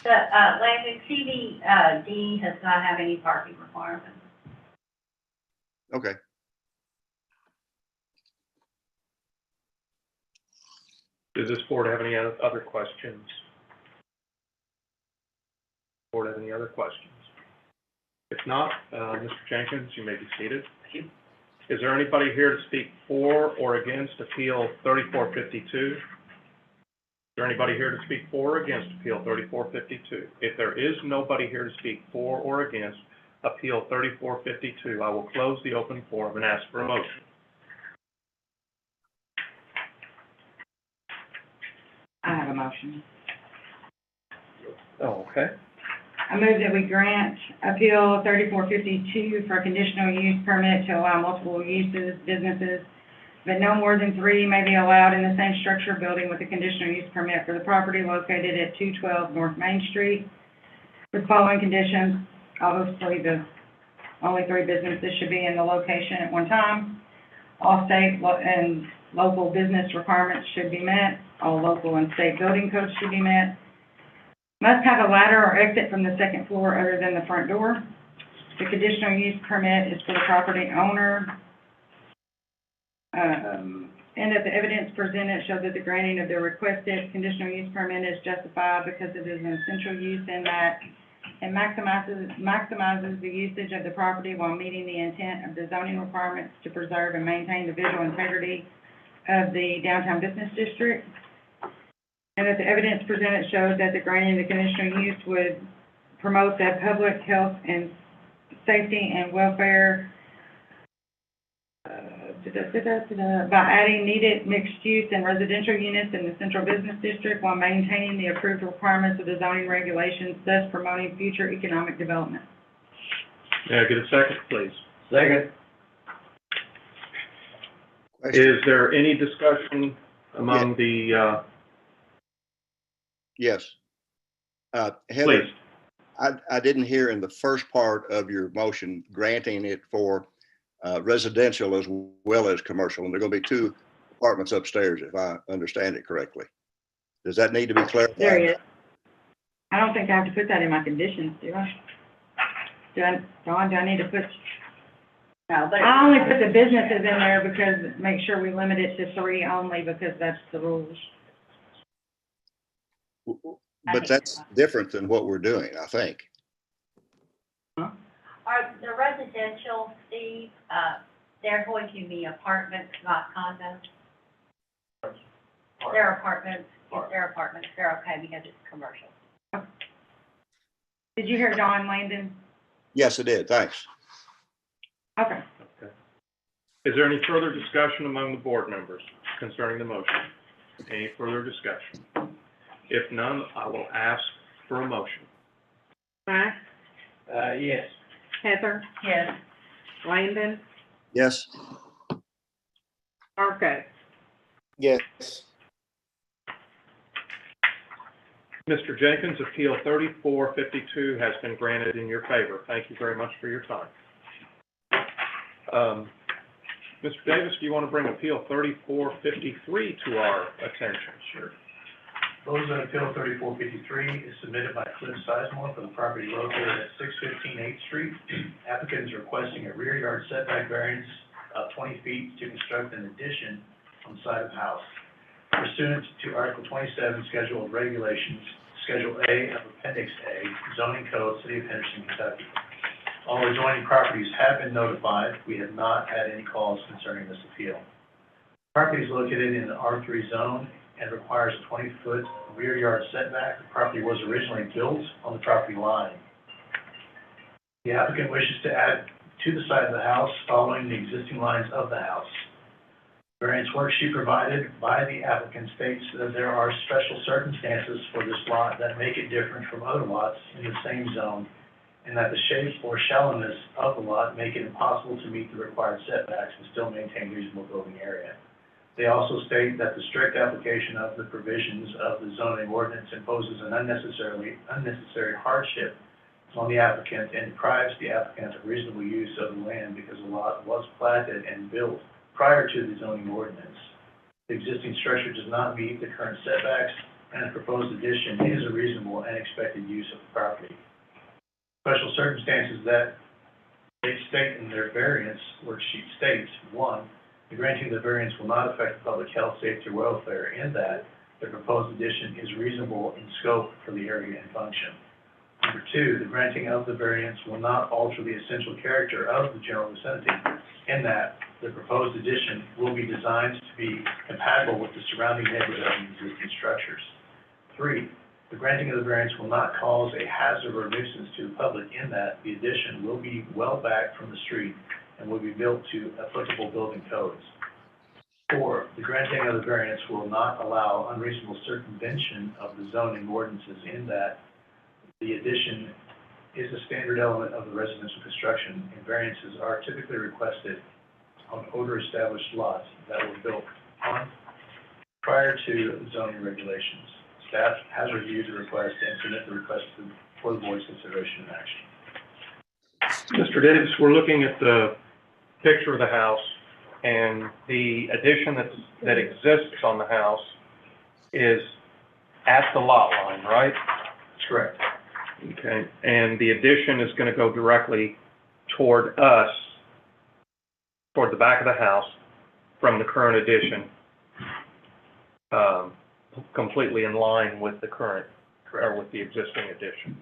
Speaker 3: Landon, CBD does not have any parking requirements.
Speaker 4: Okay.
Speaker 1: Does this board have any other questions? Board have any other questions? If not, Mr. Jenkins, you may be seated.
Speaker 11: Thank you.
Speaker 1: Is there anybody here to speak for or against Appeal 3452? Is there anybody here to speak for or against Appeal 3452? If there is nobody here to speak for or against Appeal 3452, I will close the open forum and ask for a motion.
Speaker 2: I have a motion.
Speaker 1: Oh, okay.
Speaker 2: I move that we grant appeal 3452 for a conditional use permit to allow multiple uses, businesses, but no more than 3 may be allowed in the same structure or building with a conditional use permit for the property located at 212 North Main Street with following conditions. Obviously, the only 3 businesses should be in the location at one time. All state and local business requirements should be met. All local and state building codes should be met. Must have a ladder or exit from the second floor other than the front door. The conditional use permit is for the property owner. And that the evidence presented shows that the granting of the requested conditional use permit is justified because it is an essential use in that it maximizes the usage of the property while meeting the intent of the zoning requirements to preserve and maintain the visual integrity of the downtown business district. And that the evidence presented shows that the granting of the conditional use would promote the public health and safety and welfare by adding needed mixed use and residential units in the central business district while maintaining the approved requirements of the zoning regulations, thus promoting future economic development.
Speaker 1: May I get a second, please?
Speaker 6: Second.
Speaker 1: Is there any discussion among the,
Speaker 4: Yes. Heather,
Speaker 1: please?
Speaker 4: I didn't hear in the first part of your motion granting it for residential as well as commercial, and there are going to be 2 apartments upstairs, if I understand it correctly. Does that need to be clarified?
Speaker 2: There he is. I don't think I have to put that in my conditions, do I? Dawn, do I need to put?
Speaker 3: No, but.
Speaker 2: I only put the businesses in there because, make sure we limit it to 3 only because that's the rules.
Speaker 4: But that's different than what we're doing, I think.
Speaker 3: Are the residential, Steve, they're going to be apartments, not condos? They're apartments, they're okay because it's commercial.
Speaker 2: Did you hear Dawn, Landon?
Speaker 4: Yes, it did. Thanks.
Speaker 2: Okay.
Speaker 1: Is there any further discussion among the board members concerning the motion? Any further discussion? If none, I will ask for a motion.
Speaker 10: Max,
Speaker 6: Yes.
Speaker 10: Heather,
Speaker 3: Yes.
Speaker 10: Landon,
Speaker 4: Yes.
Speaker 10: Marco.
Speaker 9: Yes.
Speaker 1: Mr. Jenkins, Appeal 3452 has been granted in your favor. Thank you very much for your time. Mr. Davis, do you want to bring Appeal 3453 to our attention?
Speaker 5: Sure. Those on Appeal 3453 is submitted by Cliff Sizemore for the property located at 615 8th Street. Applicant is requesting a rear yard setback variance of 20 feet to construct an addition on the side of the house. Pursuant to Article 27, Schedule of Regulations, Schedule A of Appendix A, Zoning Code, City of Henderson, Kentucky. All adjoining properties have been notified. We have not had any calls concerning this appeal. The property is located in an R3 zone and requires a 20-foot rear yard setback. The property was originally built on the property line. The applicant wishes to add to the side of the house following the existing lines of the house. Variance worksheet provided by the applicant states that there are special circumstances for this lot that make it different from other lots in the same zone, and that the shape or shallowness of the lot make it impossible to meet the required setbacks and still maintain reasonable building area. They also state that the strict application of the provisions of the zoning ordinance imposes an unnecessary hardship on the applicant and deprives the applicant of reasonable use of the land because the lot was platted and built prior to the zoning ordinance. The existing structure does not meet the current setbacks, and the proposed addition is a reasonable and expected use of the property. Special circumstances that they state in their variance worksheet states: 1, the granting of the variance will not affect public health, safety, or welfare in that the proposed addition is reasonable in scope for the area and function. Number 2, the granting of the variance will not alter the essential character of the general vicinity in that the proposed addition will be designed to be compatible with the surrounding neighborhood and existing structures. 3, the granting of the variance will not cause a hazard or nuisance to the public in that the addition will be well back from the street and will be built to applicable building codes. 4, the granting of the variance will not allow unreasonable circumvention of the zoning ordinances in that the addition is a standard element of the residential construction, and variances are typically requested on older established lots that were built on prior to zoning regulations. Staff has reviewed the request and submit the request for the board's consideration and action.
Speaker 1: Mr. Davis, we're looking at the picture of the house, and the addition that exists on the house is at the lot line, right?
Speaker 5: That's correct.
Speaker 1: Okay, and the addition is gonna go directly toward us, toward the back of the house from the current addition, completely in line with the current, or with the existing addition.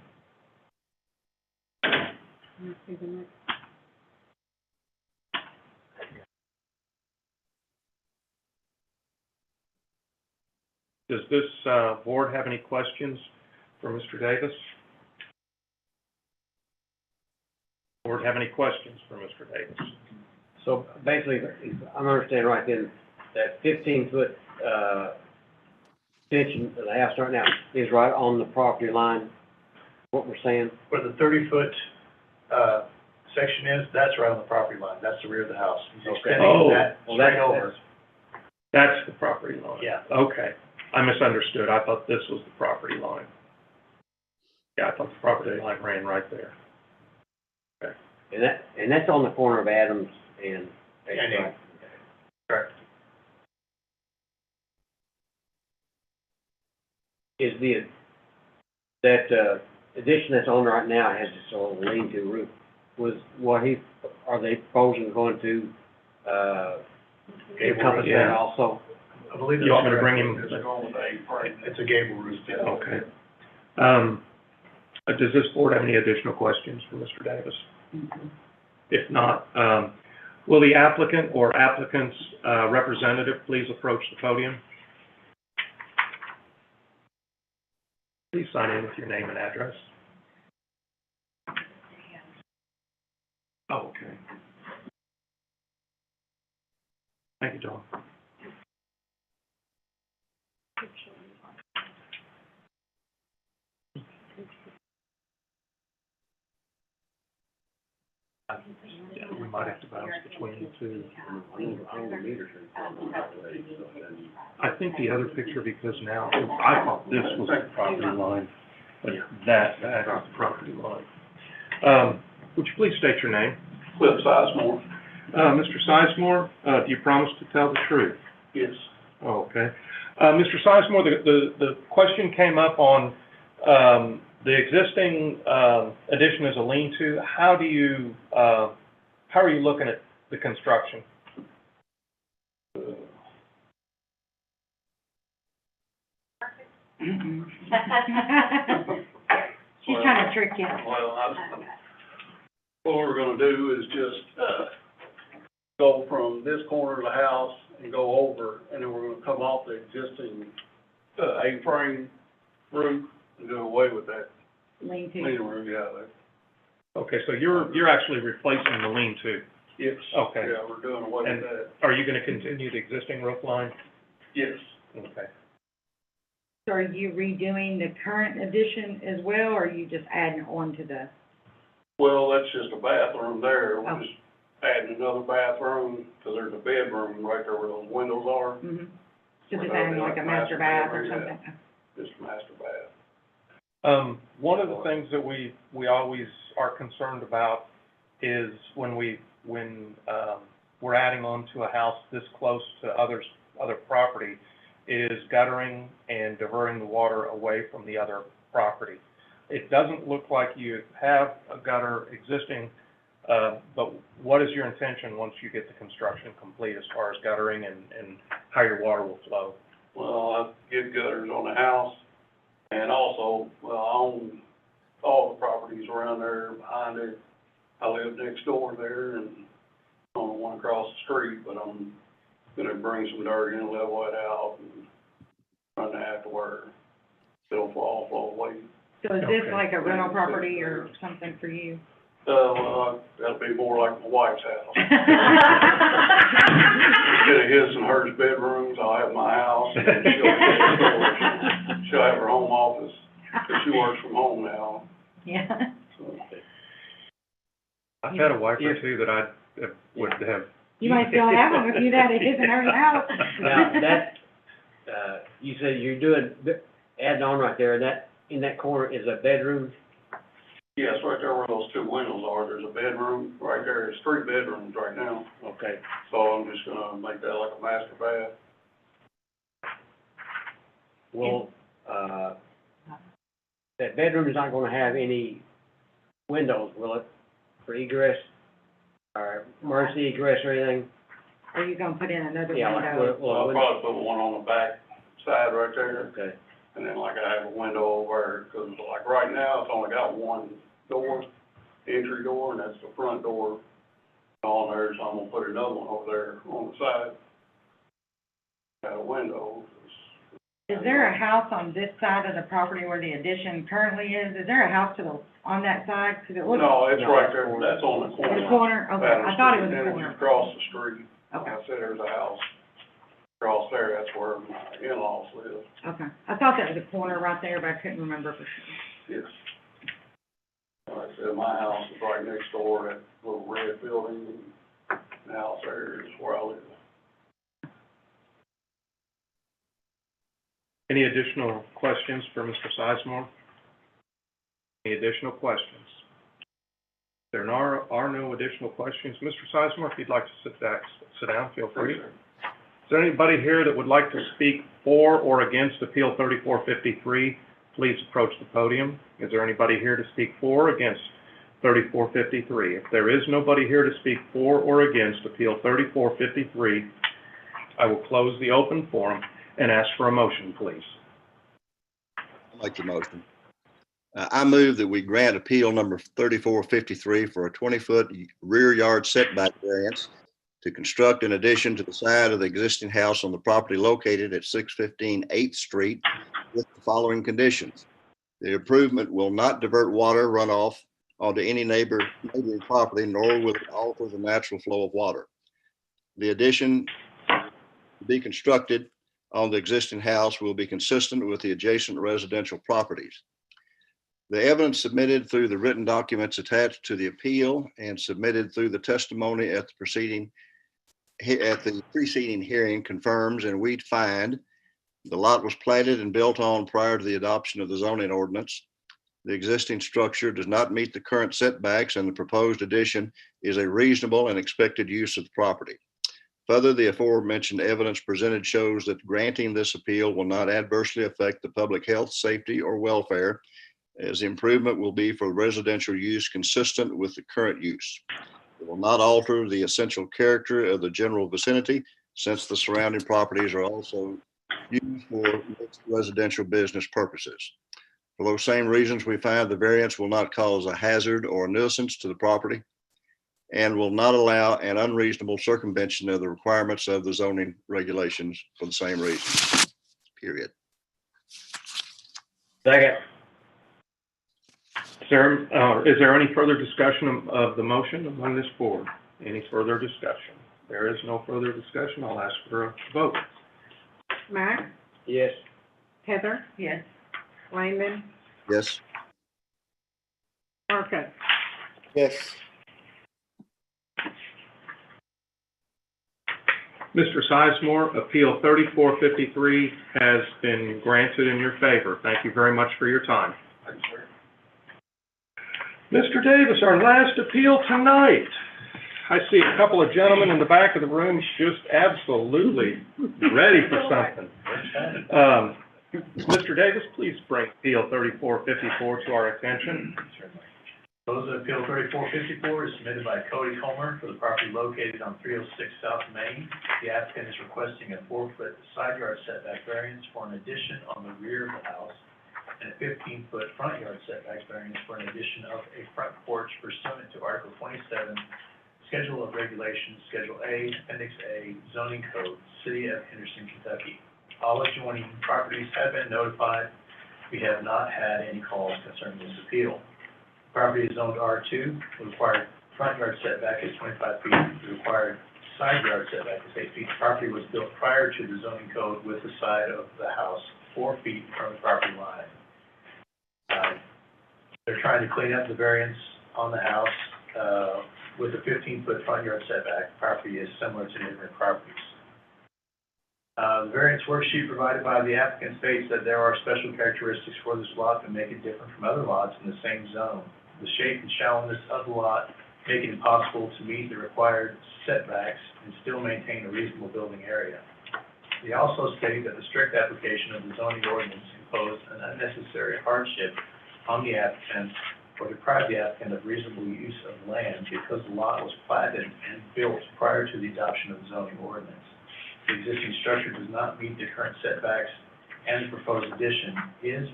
Speaker 1: Does this board have any questions for Mr. Davis? Board have any questions for Mr. Davis?
Speaker 6: So basically, if I'm understanding right then, that 15-foot, extension of the house right now is right on the property line, what we're saying?
Speaker 5: Where the 30-foot, section is, that's right on the property line. That's the rear of the house. He's
Speaker 6: Okay.
Speaker 5: extending
Speaker 1: Oh,
Speaker 5: that
Speaker 6: well,
Speaker 5: straight
Speaker 6: that's-
Speaker 5: over.
Speaker 1: That's the property line?
Speaker 5: Yeah.
Speaker 1: Okay, I misunderstood. I thought this was the property line. Yeah, I thought the property line ran right there.
Speaker 6: And that's on the corner of Adams and.
Speaker 5: And
Speaker 6: right?
Speaker 5: Correct.
Speaker 6: Is that addition that's on right now has this sort of lean-to roof, are they proposing going to, encompass
Speaker 1: Yeah.
Speaker 6: that also?
Speaker 5: I believe
Speaker 1: You want me to
Speaker 5: that's
Speaker 1: bring
Speaker 5: correct.
Speaker 1: him?
Speaker 5: It's a gable roof, yeah.
Speaker 1: Okay. Does this board have any additional questions for Mr. Davis? If not, will the applicant or applicant's representative please approach the podium? Please sign in with your name and address. Oh, okay. Thank you, John. Yeah, we might have to bounce between the two. I think the other picture, because now, I thought this was the property line, but that is the property line. Would you please state your name?
Speaker 12: Cliff Sizemore.
Speaker 1: Mr. Sizemore, do you promise to tell the truth?
Speaker 12: Yes.
Speaker 1: Okay. Mr. Sizemore, the question came up on, the existing, addition is a lean-to. How are you looking at the construction?
Speaker 10: She's trying to trick you.
Speaker 12: Well, what we're gonna do is just, go from this corner of the house and go over, and then we're gonna come off the existing, A-frame roof and do away with that
Speaker 10: Lean to.
Speaker 12: lean roof, yeah, that,
Speaker 1: Okay, so you're actually replacing the lean-to.
Speaker 12: yes.
Speaker 1: Okay.
Speaker 12: Yeah, we're doing away with
Speaker 1: And
Speaker 12: that,
Speaker 1: are you gonna continue the existing roof line?
Speaker 12: yes.
Speaker 1: Okay.
Speaker 10: So are you redoing the current addition as well, or are you just adding on to the?
Speaker 12: Well, that's just a bathroom there,
Speaker 10: Oh.
Speaker 12: we're just adding another bathroom, because there's a bedroom right there where those windows are,
Speaker 10: Mm-hmm. So just adding like a master bath or something?
Speaker 12: just a master bath.
Speaker 1: One of the things that we always are concerned about is when we're adding on to a house this close to other property, is guttering and diverting the water away from the other property. It doesn't look like you have a gutter existing, but what is your intention once you get the construction complete as far as guttering and how your water will flow?
Speaker 12: Well, I get gutters on the house, and also, well, I own all the properties around there behind it. I live next door there, and on the one across the street, but I'm gonna bring some dirt in, level it out, and run the afterward. It'll flow away.
Speaker 10: So is this
Speaker 1: Okay.
Speaker 10: like a rental property or something for you?
Speaker 12: Well, that'll be more like my wife's house. Instead of his and hers bedrooms, I'll have my house, and she'll have her home office, because she works from home now,
Speaker 10: Yeah.
Speaker 12: so.
Speaker 1: I've had a wife or two that I would have.
Speaker 2: You might still have them if you'd had his in her house.
Speaker 6: Now, that, you said you're doing, adding on right there, in that corner is a bedroom?
Speaker 12: Yes, right there where those two windows are, there's a bedroom right there, it's 3 bedrooms right now.
Speaker 6: Okay.
Speaker 12: So I'm just gonna make that like a master bath.
Speaker 6: Well, that bedroom is not gonna have any windows, will it, for egress? Or emergency egress or anything?
Speaker 2: Are you gonna put in another
Speaker 6: Yeah,
Speaker 2: window?
Speaker 12: So I'll probably put one on the back side right there,
Speaker 6: Okay,
Speaker 12: and then like I have a window over, cause like right now, it's only got one door, entry door, and that's the front door on there, so I'm gonna put another one over there on the side. Got a window.
Speaker 2: Is there a house on this side of the property where the addition currently is? Is there a house on that side? 'Cause it looks.
Speaker 12: No, it's right there, that's on the corner.
Speaker 2: The corner? Okay, I thought it was the
Speaker 12: And
Speaker 2: corner.
Speaker 12: it's across the street.
Speaker 2: Okay,
Speaker 12: Like I said, there's a house across there, that's where my in-laws live.
Speaker 2: okay. I thought that was the corner right there, but I couldn't remember for sure.
Speaker 12: Yes. Like I said, my house is right next door, that little red building, and the house there is where I live.
Speaker 1: Any additional questions for Mr. Sizemore? Any additional questions? If there are no additional questions, Mr. Sizemore, if you'd like to sit down, feel free. Is there anybody here that would like to speak for or against Appeal 3453? Please approach the podium. Is there anybody here to speak for or against 3453? If there is nobody here to speak for or against Appeal 3453, I will close the open forum and ask for a motion, please.
Speaker 4: I'll make the motion. I move that we grant appeal number 3453 for a 20-foot rear yard setback variance to construct an addition to the side of the existing house on the property located at 615 8th Street with the following conditions. The improvement will not divert water runoff onto any neighboring property, nor will it alter the natural flow of water. The addition to be constructed on the existing house will be consistent with the adjacent residential properties. The evidence submitted through the written documents attached to the appeal and submitted through the testimony at the preceding hearing confirms, and we find the lot was platted and built on prior to the adoption of the zoning ordinance. The existing structure does not meet the current setbacks, and the proposed addition is a reasonable and expected use of the property. Further, the aforementioned evidence presented shows that granting this appeal will not adversely affect the public health, safety, or welfare, as the improvement will be for residential use consistent with the current use. It will not alter the essential character of the general vicinity, since the surrounding properties are also used for mixed residential business purposes. For those same reasons, we find the variance will not cause a hazard or a nuisance to the property and will not allow an unreasonable circumvention of the requirements of the zoning regulations for the same reasons, period.
Speaker 6: second.
Speaker 1: Is there any further discussion of the motion among this board? Any further discussion? There is no further discussion. I'll ask for a vote.
Speaker 10: Mac,
Speaker 6: Yes.
Speaker 10: Heather,
Speaker 2: Yes.
Speaker 10: Lyman,
Speaker 4: Yes.
Speaker 10: Parker.
Speaker 9: Yes.
Speaker 1: Mr. Sizemore, Appeal 3453 has been granted in your favor. Thank you very much for your time.
Speaker 12: Thanks, sir.
Speaker 1: Mr. Davis, our last appeal tonight. I see a couple of gentlemen in the back of the room just absolutely ready for something. Mr. Davis, please bring Appeal 3454 to our attention.
Speaker 5: Proposed Appeal 3454 is submitted by Cody Comer for the property located on 306 South Main. The applicant is requesting a 4-foot side yard setback variance for an addition on the rear of the house and a 15-foot front yard setback variance for an addition of a front porch pursuant to Article 27, Schedule of Regulations, Schedule A, Appendix A, Zoning Code, City of Henderson, Kentucky. All adjoining properties have been notified. We have not had any calls concerning this appeal. Property is zoned R2, the required front yard setback is 25 feet, the required side yard setback is 8 feet. The property was built prior to the zoning code with the side of the house 4 feet from the property line. They're trying to clean up the variance on the house with a 15-foot front yard setback, property is similar to neighboring properties. The variance worksheet provided by the applicant states that there are special characteristics for this lot that make it different from other lots in the same zone. The shape and shallowness of the lot make it impossible to meet the required setbacks and still maintain a reasonable building area. They also state that the strict application of the zoning ordinance imposed an unnecessary hardship on the applicant or deprived the applicant of reasonable use of land because the lot was platted and built prior to the adoption of the zoning ordinance. The existing structure does not meet the current setbacks, and the proposed addition is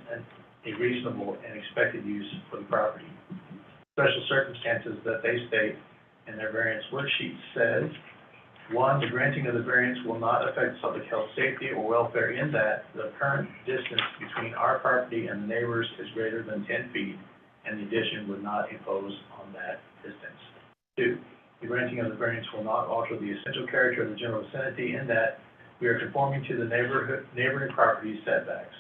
Speaker 5: a reasonable and expected use for the property. Special circumstances that they state in their variance worksheet says, 1, the granting of the variance will not affect public health, safety, or welfare in that the current distance between our property and the neighbors is greater than 10 feet, and the addition would not impose on that distance. 2, the granting of the variance will not alter the essential character of the general vicinity in that we are conforming to the neighboring property setbacks.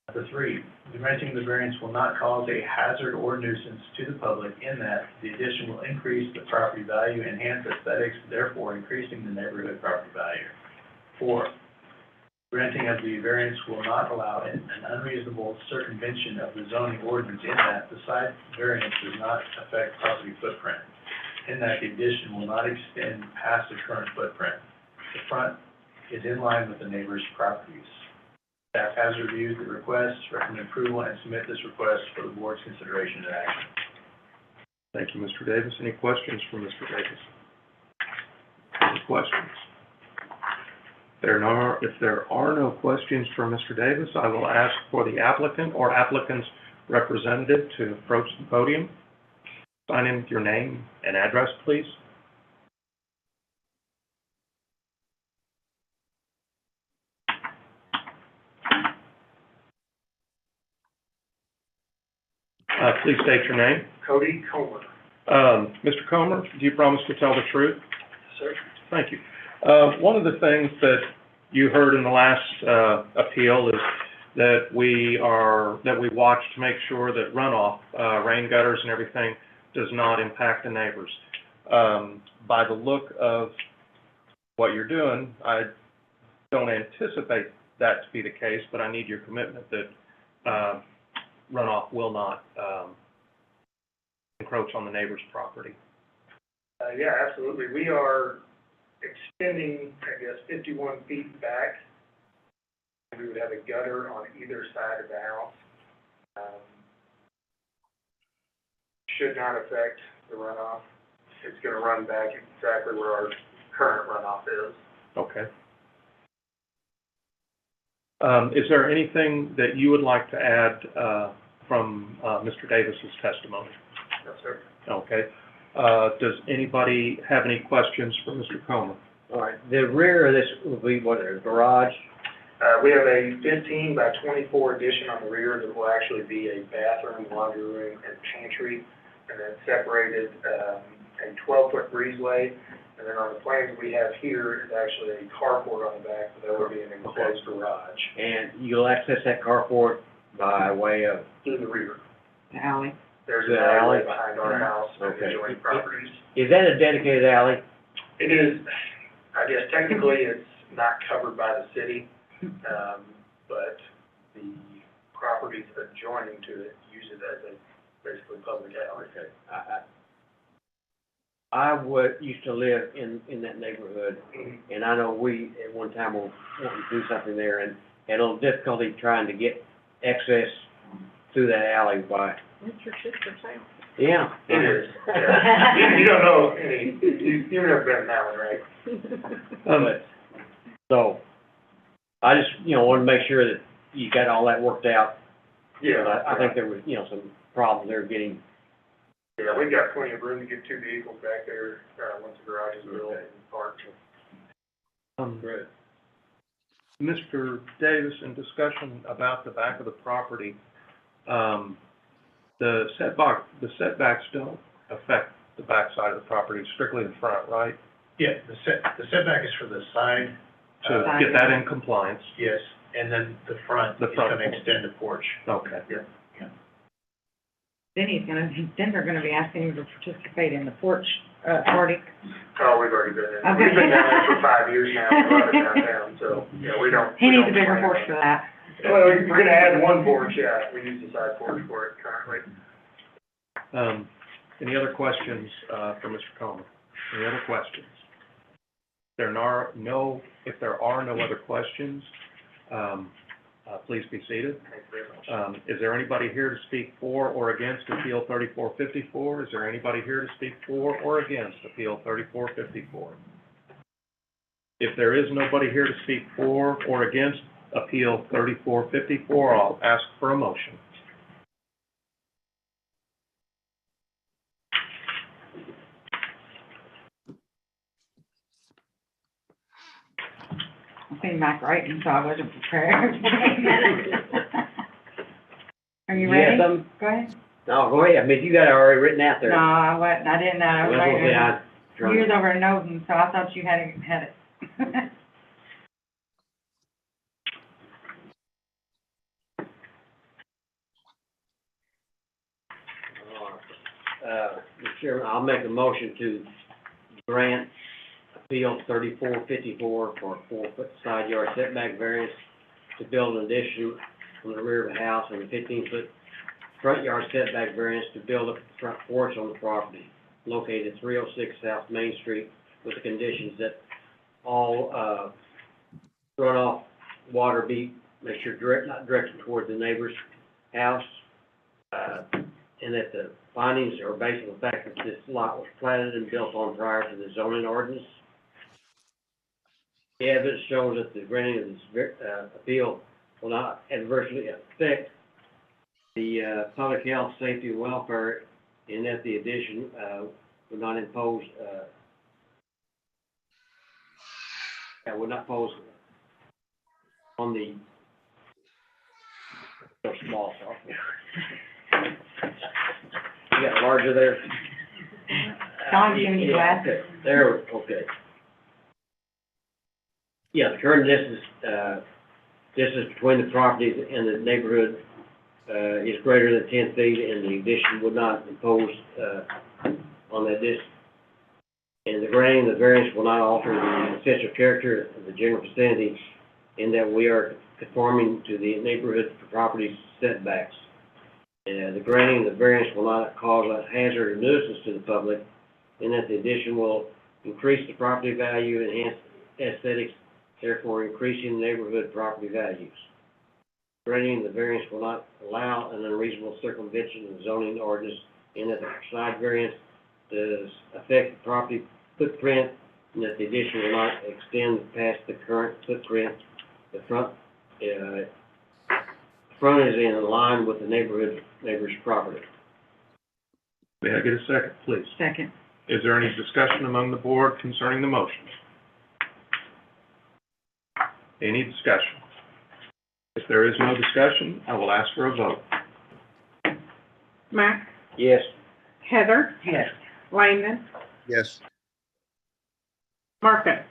Speaker 5: Number 3, the granting of the variance will not cause a hazard or nuisance to the public in that the addition will increase the property value, enhance aesthetics, therefore increasing the neighborhood property value. 4, granting of the variance will not allow an unreasonable circumvention of the zoning ordinance in that the side variance does not affect property footprint, in that the addition will not extend past the current footprint. The front is in line with the neighbor's properties. Staff has reviewed the request, recommend approval, and submit this request for the board's consideration and action.
Speaker 1: Thank you, Mr. Davis. Any questions for Mr. Davis? Any questions? If there are no questions for Mr. Davis, I will ask for the applicant or applicant's representative to approach the podium. Sign in with your name and address, please. Please state your name.
Speaker 12: Cody Comer.
Speaker 1: Mr. Comer, do you promise to tell the truth?
Speaker 12: Sir.
Speaker 1: Thank you. One of the things that you heard in the last appeal is that we watch to make sure that runoff, rain gutters and everything does not impact the neighbors. By the look of what you're doing, I don't anticipate that to be the case, but I need your commitment that runoff will not encroach on the neighbor's property.
Speaker 13: Yeah, absolutely. We are extending, 51 feet back. We would have a gutter on either side of the house. Should not affect the runoff. It's going to run back exactly where our current runoff is.
Speaker 1: Okay. Is there anything that you would like to add from Mr. Davis's testimony?
Speaker 13: No, sir.
Speaker 1: Okay. Does anybody have any questions for Mr. Comer?
Speaker 6: All right, the rear of this will be, what, a garage?
Speaker 13: We have a 15 by 24 addition on the rear that will actually be a bathroom, laundry room, and pantry, and then separated a 12-foot breezeway. And then on the plans we have here is actually a carport on the back, so there will be an enclosed garage.
Speaker 6: And you'll access that carport by way of?
Speaker 13: Through the rear.
Speaker 10: The alley.
Speaker 13: There's
Speaker 6: The
Speaker 13: an alley
Speaker 6: alley?
Speaker 13: behind our house,
Speaker 6: Okay.
Speaker 13: adjoining properties.
Speaker 6: Is that a dedicated alley?
Speaker 13: It is, I guess technically it's not covered by the city, but the properties adjoining to it use it as a basically public alley.
Speaker 6: Okay. I used to live in that neighborhood, and I know we, at one time, were wanting to do something there, and had a little difficulty trying to get access through that alley by.
Speaker 10: It's your sister's house.
Speaker 6: Yeah.
Speaker 13: It is. Yeah. You don't know any, you've never been in that one, right?
Speaker 6: So, I just, want to make sure that you got all that worked out.
Speaker 13: Yeah.
Speaker 6: I think there was, some problems there getting.
Speaker 13: Yeah, we've got plenty of room to get 2 vehicles back there, once the garage is built and parked.
Speaker 6: Great.
Speaker 1: Mr. Davis, in discussion about the back of the property, the setbacks don't affect the back side of the property, strictly the front, right?
Speaker 5: Yeah, the setback is for the side.
Speaker 1: To get that in compliance.
Speaker 5: Yes, and then the front is going to extend the porch.
Speaker 1: Okay.
Speaker 5: Yeah.
Speaker 2: then they're gonna be asking him to participate in the porch, party.
Speaker 13: Oh, we've already been in.
Speaker 2: Okay.
Speaker 13: We've been down there for 5 years now, we're downtown, so, yeah, we don't.
Speaker 2: He
Speaker 13: we
Speaker 2: needs
Speaker 13: don't
Speaker 2: a bigger
Speaker 13: plan
Speaker 2: porch
Speaker 13: on-
Speaker 2: for that.
Speaker 13: Well, we're gonna add one porch, yeah, we use the side porch for it currently.
Speaker 1: Any other questions, for Mr. Comer? Any other questions? If there are no other questions, please be seated.
Speaker 13: Thank you very much.
Speaker 1: Is there anybody here to speak for or against Appeal 3454? Is there anybody here to speak for or against Appeal 3454? If there is nobody here to speak for or against Appeal 3454, I'll ask for a motion.
Speaker 2: I seen Mike writing, so I wasn't prepared. Are you
Speaker 6: You
Speaker 2: ready?
Speaker 6: have something?
Speaker 2: Go ahead.
Speaker 6: No, go ahead, I mean, you got it already written out there.
Speaker 2: No, I wasn't, I didn't know, I was
Speaker 6: Well,
Speaker 2: waiting.
Speaker 6: hopefully I-
Speaker 2: You was over nosing, so I thought you had it.
Speaker 6: Mr. Chairman, I'll make a motion to grant Appeal 3454 for a 4-foot side yard setback variance to build an addition on the rear of the house and a 15-foot front yard setback variance to build a front porch on the property located at 306 South Main Street with the conditions that all, runoff water be, make sure not directed toward the neighbor's house, and that the findings are based on the fact that this lot was platted and built on prior to the zoning ordinance. The evidence shows that the granting of this, appeal will not adversely affect the, public health, safety, and welfare, and that the addition, would not impose, would not pose on the, so small, sorry. You got larger there?
Speaker 2: Don's giving you
Speaker 6: Yeah,
Speaker 2: glasses.
Speaker 6: okay. There, okay. Yeah, the current distance between the properties and the neighborhood, is greater than 10 feet, and the addition would not impose, on that distance. And the granting of the variance will not alter the essential character of the general vicinity in that we are conforming to the neighborhood property setbacks. The granting of the variance will not cause a hazard or nuisance to the public, in that the addition will increase the property value, enhance aesthetics, therefore increasing neighborhood property values. Granting the variance will not allow an unreasonable circumvention of the zoning ordinance, in that the side variance does affect the property footprint, and that the addition will not extend past the current footprint. The front is in line with the neighbor's property.
Speaker 1: May I get a second, please?
Speaker 2: Second.
Speaker 1: Is there any discussion among the board concerning the motion? Any discussion? If there is no discussion, I will ask for a vote.
Speaker 10: Mac,
Speaker 6: Yes.
Speaker 10: Heather,
Speaker 2: Yes.
Speaker 10: Landon,
Speaker 4: Yes.
Speaker 10: Marcus.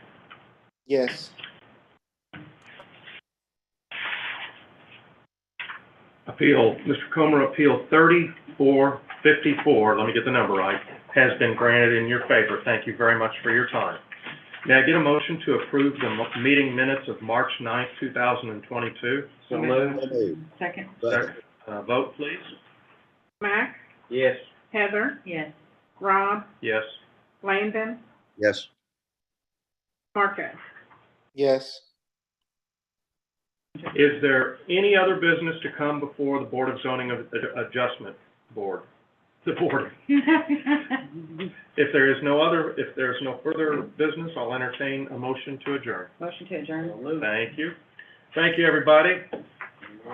Speaker 9: Yes.
Speaker 1: Mr. Comer, Appeal 3454, let me get the number right, has been granted in your favor. Thank you very much for your time. May I get a motion to approve the meeting minutes of March 9th, 2022?
Speaker 6: So moved.
Speaker 2: Second.
Speaker 1: Vote, please.
Speaker 10: Mac,
Speaker 6: Yes.
Speaker 10: Heather,
Speaker 2: Yes.
Speaker 10: Rob,
Speaker 1: Yes.
Speaker 10: Landon,
Speaker 4: Yes.
Speaker 10: Marcus.
Speaker 9: Yes.
Speaker 1: Is there any other business to come before the Board of Zoning Adjustment Board? The board. If there's no further business, I'll entertain a motion to adjourn.
Speaker 2: Motion to adjourn.
Speaker 6: So moved.
Speaker 1: Thank you. Thank you, everybody.